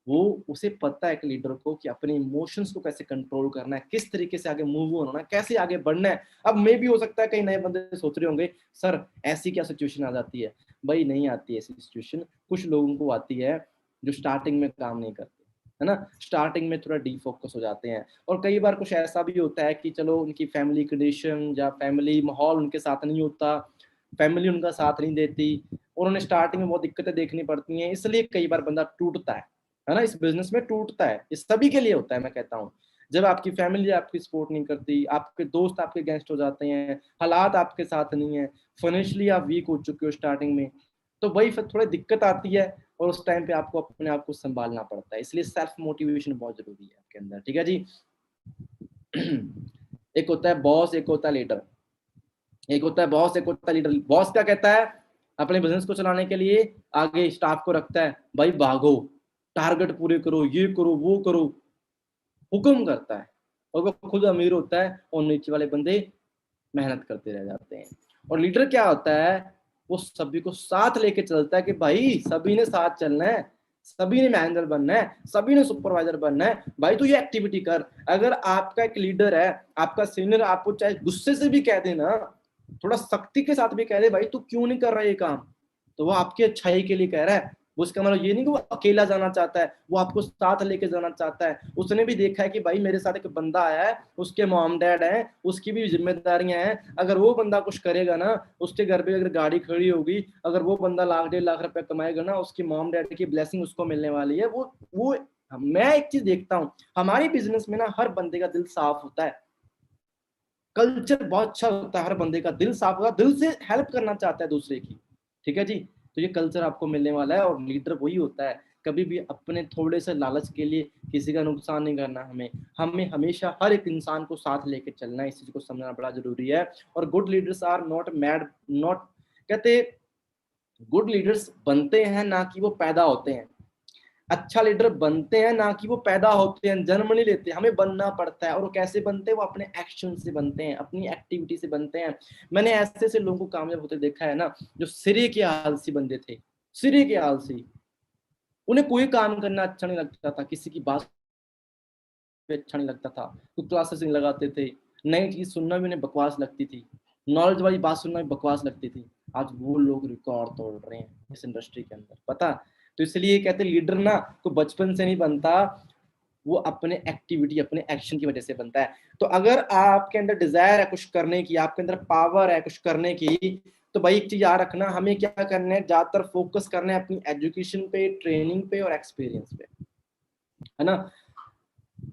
वो, उसे पता है कि लीडर को कि अपने इमोशंस को कैसे कंट्रोल करना है, किस तरीके से आगे मूव ऑन होना है, कैसे आगे बढ़ना है। अब मे भी हो सकता है कई नए बंदे सोच रहे होंगे, सर ऐसी क्या सिचुएशन आ जाती है, भाई नहीं आती ऐसी सिचुएशन, कुछ लोगों को आती है जो स्टार्टिंग में काम नहीं करते, है ना, स्टार्टिंग में थोड़ा डीफोकस हो जाते हैं। और कई बार कुछ ऐसा भी होता है कि चलो उनकी फैमिली कंडीशन या फैमिली माहौल उनके साथ नहीं होता, फैमिली उनका साथ नहीं देती, और उन्हें स्टार्टिंग में बहुत दिक्कतें देखनी पड़ती हैं, इसलिए कई बार बंदा टूटता है ना, इस बिजनेस में टूटता है। इस सभी के लिए होता है, मैं कहता हूँ। जब आपकी फैमिली आपकी सपोर्ट नहीं करती, आपके दोस्त आपके अगेंस्ट हो जाते हैं, हालात आपके साथ नहीं है, फाइनेंशियली आप वीक हो चुके हो स्टार्टिंग में, तो वही फिर थोड़ी दिक्कत आती है, और उस टाइम पे आपको अपने आप को संभालना पड़ता है। इसलिए सेल्फ मोटिवेशन बहुत जरूरी है आपके अंदर, ठीक है जी। एक होता है बॉस, एक होता है लीडर। एक होता है बॉस, एक होता है लीडर। बॉस क्या कहता है, अपने बिजनेस को चलाने के लिए आगे स्टाफ को रखता है, भाई भागो, टारगेट पूरे करो, ये करो वो करो, हुक्म करता है, और वो खुद अमीर होता है और नीचे वाले बंदे मेहनत करते रह जाते हैं। और लीडर क्या होता है, वो सभी को साथ लेके चलता है कि भाई सभी ने साथ चलना है, सभी ने मैनेजर बनना है, सभी ने सुपरवाइजर बनना है, भाई तू ये एक्टिविटी कर। अगर आपका एक लीडर है, आपका सीनियर आपको चाहे गुस्से से भी कह दे ना, थोड़ा सख्ती के साथ भी कह दे भाई तू क्यों नहीं कर रहा ये काम, तो वो आपकी अच्छाई के लिए कह रहा है। उसका मतलब ये नहीं कि वो अकेला जाना चाहता है, वो आपको साथ लेके जाना चाहता है। उसने भी देखा है कि भाई मेरे साथ एक बंदा आया है, उसके मॉम डैड हैं, उसकी भी जिम्मेदारियां हैं, अगर वो बंदा कुछ करेगा ना, उसके घर पे अगर गाड़ी खड़ी होगी, अगर वो बंदा लाख 1.5 लाख रुपए कमाएगा ना, उसकी मॉम डैड की ब्लेसिंग उसको मिलने वाली है। वो मैं एक चीज देखता हूँ, हमारी बिजनेस में ना हर बंदे का दिल साफ होता है, कल्चर बहुत अच्छा होता है, हर बंदे का दिल साफ होता है, दिल से हेल्प करना चाहता है दूसरे की, ठीक है जी। तो ये कल्चर आपको मिलने वाला है, और लीडर वही होता है, कभी भी अपने थोड़े से लालच के लिए किसी का नुकसान नहीं करना। हमें हमेशा हर एक इंसान को साथ लेके चलना है, इस चीज को समझना बड़ा जरूरी है। और good leaders are not made, not कहते, गुड लीडर्स बनते हैं ना कि वो पैदा होते हैं, अच्छा लीडर बनते हैं ना कि वो पैदा होते हैं, जन्म नहीं लेते, हमें बनना पड़ता है। और वो कैसे बनते हैं, वो अपने एक्शन से बनते हैं, अपनी एक्टिविटी से बनते हैं। मैंने ऐसे ऐसे लोगों को कामयाब होते देखा है ना, जो सिरे के आलसी बंदे थे, सिरे के आलसी, उन्हें कोई काम करना अच्छा नहीं लगता था, किसी की बात पे अच्छा नहीं लगता था, तो क्लासेस नहीं लगाते थे, नई चीज सुनना भी उन्हें बकवास लगती थी, नॉलेज वाली बात सुनना भी बकवास लगती थी। आज वो लोग रिकॉर्ड तोड़ रहे हैं इस इंडस्ट्री के अंदर, पता। तो इसलिए कहते लीडर ना कोई बचपन से नहीं बनता, वो अपने एक्टिविटी अपने एक्शन की वजह से बनता है। तो अगर आपके अंदर डिजायर है कुछ करने की, आपके अंदर पावर है कुछ करने की, तो भाई एक चीज याद रखना, हमें क्या करना है, ज्यादातर फोकस करना है अपनी एजुकेशन पे, ट्रेनिंग पे और एक्सपीरियंस पे, है ना।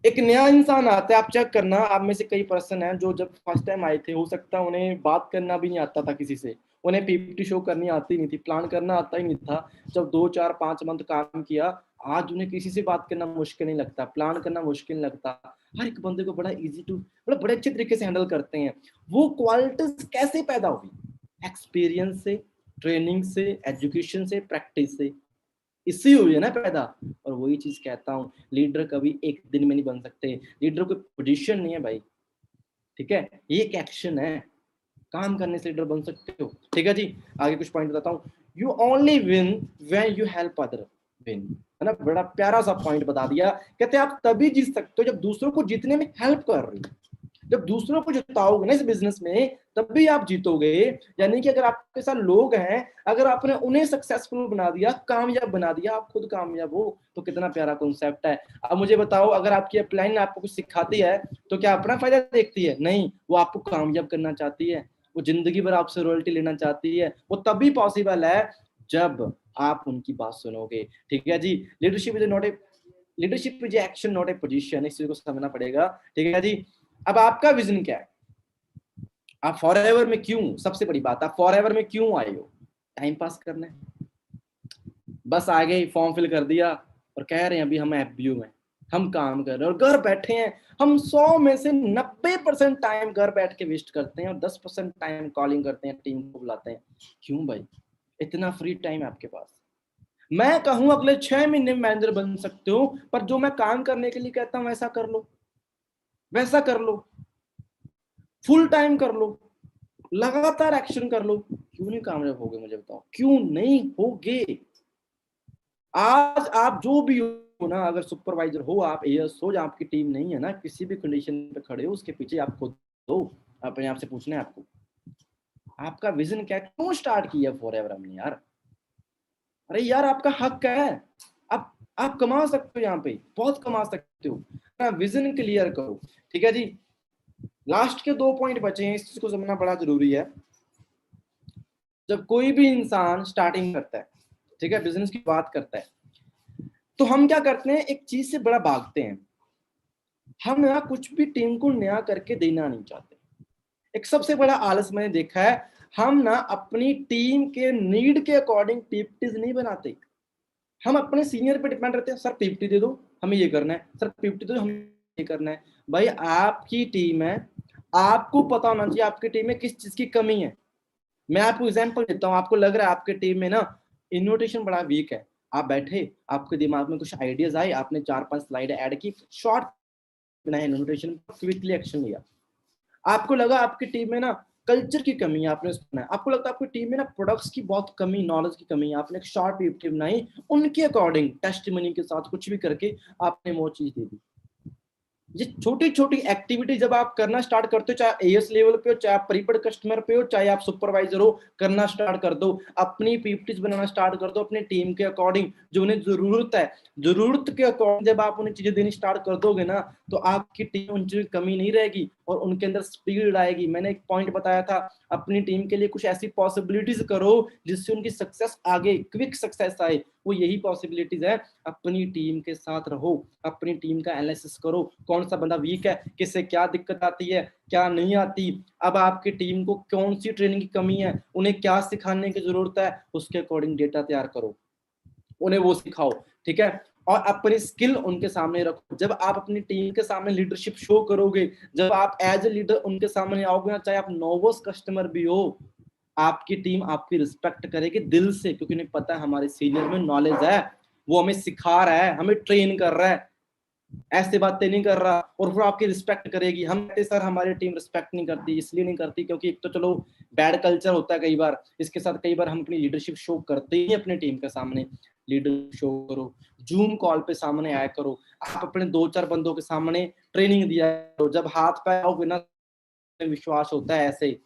एक नया इंसान आता है, आप चेक करना, आप में से कई पर्सन हैं जो जब फर्स्ट टाइम आए थे, हो सकता है उन्हें बात करना भी नहीं आता था किसी से, उन्हें पीपीटी शो करनी आती नहीं थी, प्लान करना आता ही नहीं था। जब 2 4 5 मंथ काम किया, आज उन्हें किसी से बात करना मुश्किल नहीं लगता, प्लान करना मुश्किल नहीं लगता, हर एक बंदे को बड़ा इजी टू, बड़े अच्छे तरीके से हैंडल करते हैं। वो क्वालिटीज कैसे पैदा हुई, एक्सपीरियंस से, ट्रेनिंग से, एजुकेशन से, प्रैक्टिस से, इससे हुई है ना पैदा। और वही चीज कहता हूँ, लीडर कभी एक दिन में नहीं बन सकते, लीडर कोई पोजीशन नहीं है भाई, ठीक है, ये एक एक्शन है, काम करने से लीडर बन सकते हो, ठीक है जी। आगे कुछ पॉइंट बताता हूँ, you only win when you help other win, है ना, बड़ा प्यारा सा पॉइंट बता दिया। कहते हैं आप तभी जीत सकते हो जब दूसरों को जीतने में हेल्प कर रही हो, जब दूसरों को जिताओगे ना इस बिजनेस में, तब भी आप जीतोगे। यानी कि अगर आपके साथ लोग हैं, अगर आपने उन्हें सक्सेसफुल बना दिया, कामयाब बना दिया, आप खुद कामयाब हो, तो कितना प्यारा कॉन्सेप्ट है। अब मुझे बताओ, अगर आपकी अपलाइन आपको कुछ सिखाती है, तो क्या अपना फायदा देखती है? नहीं, वो आपको कामयाब करना चाहती है, वो जिंदगी भर आपसे रॉयल्टी लेना चाहती है। वो तभी पॉसिबल है जब आप उनकी बात सुनोगे, ठीक है जी। Leadership is not a, leadership is action not a position, इस चीज को समझना पड़ेगा, ठीक है जी। अब आपका विजन क्या है, आप फॉरएवर में क्यों, सबसे बड़ी बात, आप फॉरएवर में क्यों आए हो? टाइम पास करना है, बस आ गए फॉर्म फिल कर दिया और कह रहे हैं अभी हम एफबीयू में, हम काम कर रहे हैं और घर बैठे हैं। हम 100 में से 90% टाइम घर बैठ के वेस्ट करते हैं और 10% टाइम कॉलिंग करते हैं, टीम को बुलाते हैं। क्यों भाई, इतना फ्री टाइम है आपके पास? मैं कहूं अगले 6 महीने में मैनेजर बन सकते हो, पर जो मैं काम करने के लिए कहता हूं वैसा कर लो, वैसा कर लो, फुल टाइम कर लो, लगातार एक्शन कर लो। क्यों नहीं कामयाब होगे, मुझे बताओ, क्यों नहीं होगे? आज आप जो भी हो ना, अगर सुपरवाइजर हो आप, एएस हो, जहाँ आपकी टीम नहीं है ना, किसी भी कंडीशन पे खड़े हो, उसके पीछे आप खुद हो, अपने आप से पूछना है आपको, आपका विजन क्या है, क्यों स्टार्ट किया फॉरएवर हमने यार? अरे यार आपका हक है, आप कमा सकते हो, यहाँ पे बहुत कमा सकते हो, विजन क्लियर करो। ठीक है जी, लास्ट के 2 पॉइंट बचे हैं, इस चीज को समझना बड़ा जरूरी है। जब कोई भी इंसान स्टार्टिंग करता है, ठीक है, बिजनेस की बात करता है, तो हम क्या करते हैं, एक चीज से बड़ा भागते हैं। हम ना कुछ भी टीम को नया करके देना नहीं चाहते। एक सबसे बड़ा आलस मैंने देखा है, हम ना अपनी टीम के नीड के अकॉर्डिंग पीपीटीज नहीं बनाते। हम अपने सीनियर पे डिपेंड रहते हैं, सर पीपीटी दे दो, हमें ये करना है, सर पीपीटी दे दो, हमें ये करना है। भाई आपकी टीम है, आपको पता होना चाहिए आपकी टीम में किस चीज की कमी है। मैं आपको एग्जांपल देता हूँ, आपको लग रहा है आपके टीम में ना इन्विटेशन बड़ा वीक है, आप बैठे, आपके दिमाग में कुछ आइडियाज आए, आपने 4-5 स्लाइड ऐड की, शॉर्ट बनाए इन्विटेशन, क्विकली एक्शन लिया। आपको लगा आपकी टीम में ना कल्चर की कमी है, आपने उसको बनाया। आपको लगता है आपकी टीम में ना प्रोडक्ट्स की बहुत कमी, नॉलेज की कमी है, आपने एक शॉर्ट पीपीटी बनाई, उनके अकॉर्डिंग टेस्टिमनी के साथ कुछ भी करके आपने वो चीज दे दी। ये छोटी छोटी एक्टिविटी जब आप करना स्टार्ट करते हो, चाहे एएस लेवल पे हो, चाहे आप प्रीपेड कस्टमर पे हो, चाहे आप सुपरवाइजर हो, करना स्टार्ट कर दो। अपनी पीपीटीज बनाना स्टार्ट कर दो अपनी टीम के अकॉर्डिंग, जो उन्हें जरूरत है, जरूरत के अकॉर्डिंग जब आप उन्हें चीजें देनी स्टार्ट कर दोगे ना, तो आपकी टीम उन चीजों की कमी नहीं रहेगी और उनके अंदर स्पीड आएगी। मैंने एक पॉइंट बताया था, अपनी टीम के लिए कुछ ऐसी पॉसिबिलिटीज करो जिससे उनकी सक्सेस आगे क्विक सक्सेस आए। वो यही पॉसिबिलिटीज है, अपनी टीम के साथ रहो, अपनी टीम का एनालिसिस करो, कौन सा बंदा वीक है, किससे क्या दिक्कत आती है, क्या नहीं आती, अब आपकी टीम को कौन सी ट्रेनिंग की कमी है, उन्हें क्या सिखाने की जरूरत है, उसके अकॉर्डिंग डेटा तैयार करो, उन्हें वो सिखाओ। ठीक है, और अपनी स्किल उनके सामने रखो। जब आप अपनी टीम के सामने लीडरशिप शो करोगे, जब आप एज ए लीडर उनके सामने आओगे ना, चाहे आप नोवस कस्टमर भी हो, आपकी टीम आपकी रिस्पेक्ट करेगी दिल से, क्योंकि उन्हें पता है हमारे सीनियर में नॉलेज है, वो हमें सिखा रहा है, हमें ट्रेन कर रहा है, ऐसे बातें नहीं कर रहा, और वो आपकी रिस्पेक्ट करेगी। हम कहते सर हमारी टीम रिस्पेक्ट नहीं करती, इसलिए नहीं करती क्योंकि एक तो चलो बैड कल्चर होता है कई बार, इसके साथ कई बार हम अपनी लीडरशिप शो करते ही अपनी टीम के सामने। लीडरशिप शो करो, जूम कॉल पे सामने आया करो, आप अपने 2-4 बंदों के सामने ट्रेनिंग दिया करो। जब हाथ पैर आओगे ना, विश्वास होता है ऐसे,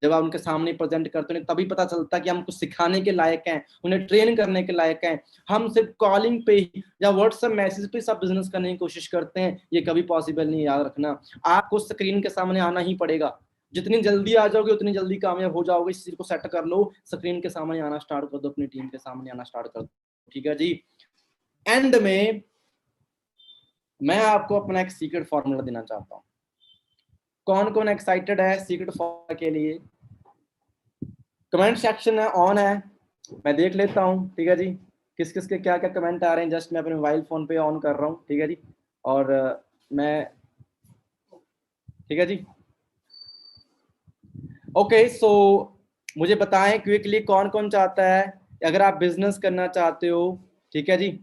जब आप उनके सामने प्रेजेंट करते हैं तभी पता चलता है कि हम कुछ सिखाने के लायक हैं, उन्हें ट्रेन करने के लायक हैं। हम सिर्फ कॉलिंग पे ही या व्हाट्सएप मैसेज पे सब बिजनेस करने की कोशिश करते हैं, ये कभी पॉसिबल नहीं, याद रखना। आपको स्क्रीन के सामने आना ही पड़ेगा, जितनी जल्दी आ जाओगे उतनी जल्दी कामयाब हो जाओगे। इस चीज को सेट कर लो, स्क्रीन के सामने आना स्टार्ट कर दो, अपनी टीम के सामने आना स्टार्ट कर दो। ठीक है जी, एंड में मैं आपको अपना एक सीक्रेट फॉर्मूला देना चाहता हूँ। कौन कौन एक्साइटेड है सीक्रेट फॉर्मूला के लिए? कमेंट सेक्शन है ऑन है, मैं देख लेता हूँ। ठीक है जी, किस किस के क्या क्या कमेंट आ रहे हैं, जस्ट मैं अपने मोबाइल फोन पे ऑन कर रहा हूँ। ठीक है जी, और मैं, ठीक है जी, ओके। सो मुझे बताएं क्विकली कौन कौन चाहता है, अगर आप बिजनेस करना चाहते हो। ठीक है जी,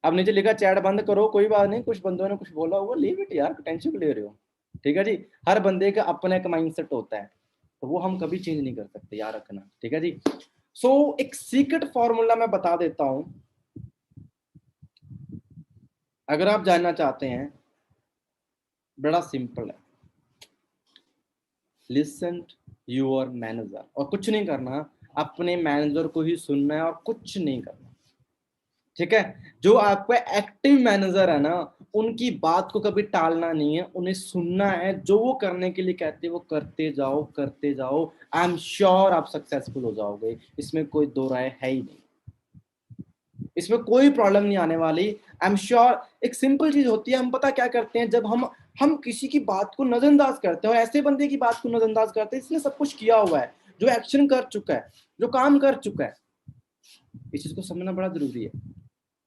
अब नीचे लिखा चैट बंद करो, कोई बात नहीं, कुछ बंदों ने कुछ बोला होगा, लीव इट यार, टेंशन क्यों ले रहे हो। ठीक है जी, हर बंदे का अपना एक माइंडसेट होता है, तो वो हम कभी चेंज नहीं कर सकते, याद रखना। ठीक है जी, सो एक सीक्रेट फॉर्मूला मैं बता देता हूं, अगर आप जानना चाहते हैं, बड़ा सिंपल है। लिसन योर मैनेजर, और कुछ नहीं करना, अपने मैनेजर को ही सुनना है और कुछ नहीं करना। ठीक है, जो आपका एक्टिव मैनेजर है ना, उनकी बात को कभी टालना नहीं है, उन्हें सुनना है, जो वो करने के लिए कहते हैं वो करते जाओ, करते जाओ। आई एम श्योर आप सक्सेसफुल हो जाओगे, इसमें कोई दो राय है ही नहीं, इसमें कोई प्रॉब्लम नहीं आने वाली। I am sure. एक सिंपल चीज होती है, हम पता क्या करते हैं, जब हम किसी की बात को नजरअंदाज करते हैं, और ऐसे बंदे की बात को नजरअंदाज करते हैं इसने सब कुछ किया हुआ है, जो एक्शन कर चुका है, जो काम कर चुका है। इस चीज को समझना बड़ा जरूरी है।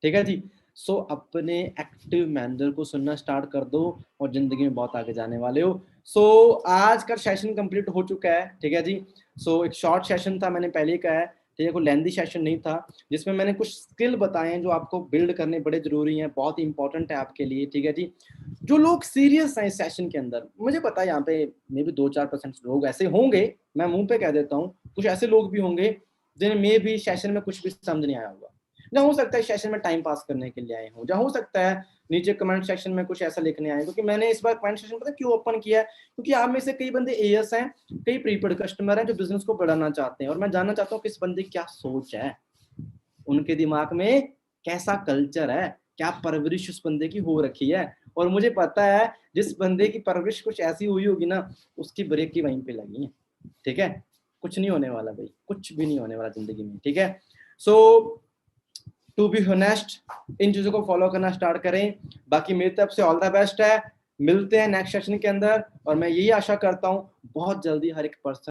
ठीक है जी, सो अपने एक्टिव मैनेजर को सुनना स्टार्ट कर दो और जिंदगी में बहुत आगे जाने वाले हो। सो आज का सेशन कंप्लीट हो चुका है। ठीक है जी, सो एक शॉर्ट सेशन था, मैंने पहले ही कहा है, ठीक है, कोई लेंथी सेशन नहीं था, जिसमें मैंने कुछ स्किल बताए हैं जो आपको बिल्ड करने बड़े जरूरी हैं, बहुत इंपॉर्टेंट है आपके लिए। ठीक है जी, जो लोग सीरियस हैं इस सेशन के अंदर, मुझे पता है यहाँ पे मे भी 2-4% लोग ऐसे होंगे, मैं मुंह पे कह देता हूँ, कुछ ऐसे लोग भी होंगे जिन्हें मे भी सेशन में कुछ भी समझ नहीं आया होगा, जहाँ हो सकता है सेशन में टाइम पास करने के लिए आए हो, जहाँ हो सकता है नीचे कमेंट सेक्शन में कुछ ऐसा लिखने आए, क्योंकि मैंने इस बार कमेंट सेक्शन पता क्यों ओपन किया है, क्योंकि आप में से कई बंदे एएस हैं, कई प्रीपेड कस्टमर हैं जो बिजनेस को बढ़ाना चाहते हैं, और मैं जानना चाहता हूँ कि इस बंदे की क्या सोच है। उनके दिमाग में कैसा कल्चर है, क्या परवरिश उस बंदे की हो रखी है। और मुझे पता है जिस बंदे की परवरिश कुछ ऐसी हुई होगी ना, उसकी ब्रेक की वहीं पे लगी है, ठीक है। कुछ नहीं होने वाला भाई, कुछ भी नहीं होने वाला जिंदगी में, ठीक है। सो टू बी होनेस्ट, इन चीजों को फॉलो करना स्टार्ट करें। बाकी मेरी तरफ से ऑल द बेस्ट है, मिलते हैं नेक्स्ट सेशन के अंदर। और मैं यही आशा करता हूँ बहुत जल्दी हर एक पर्सन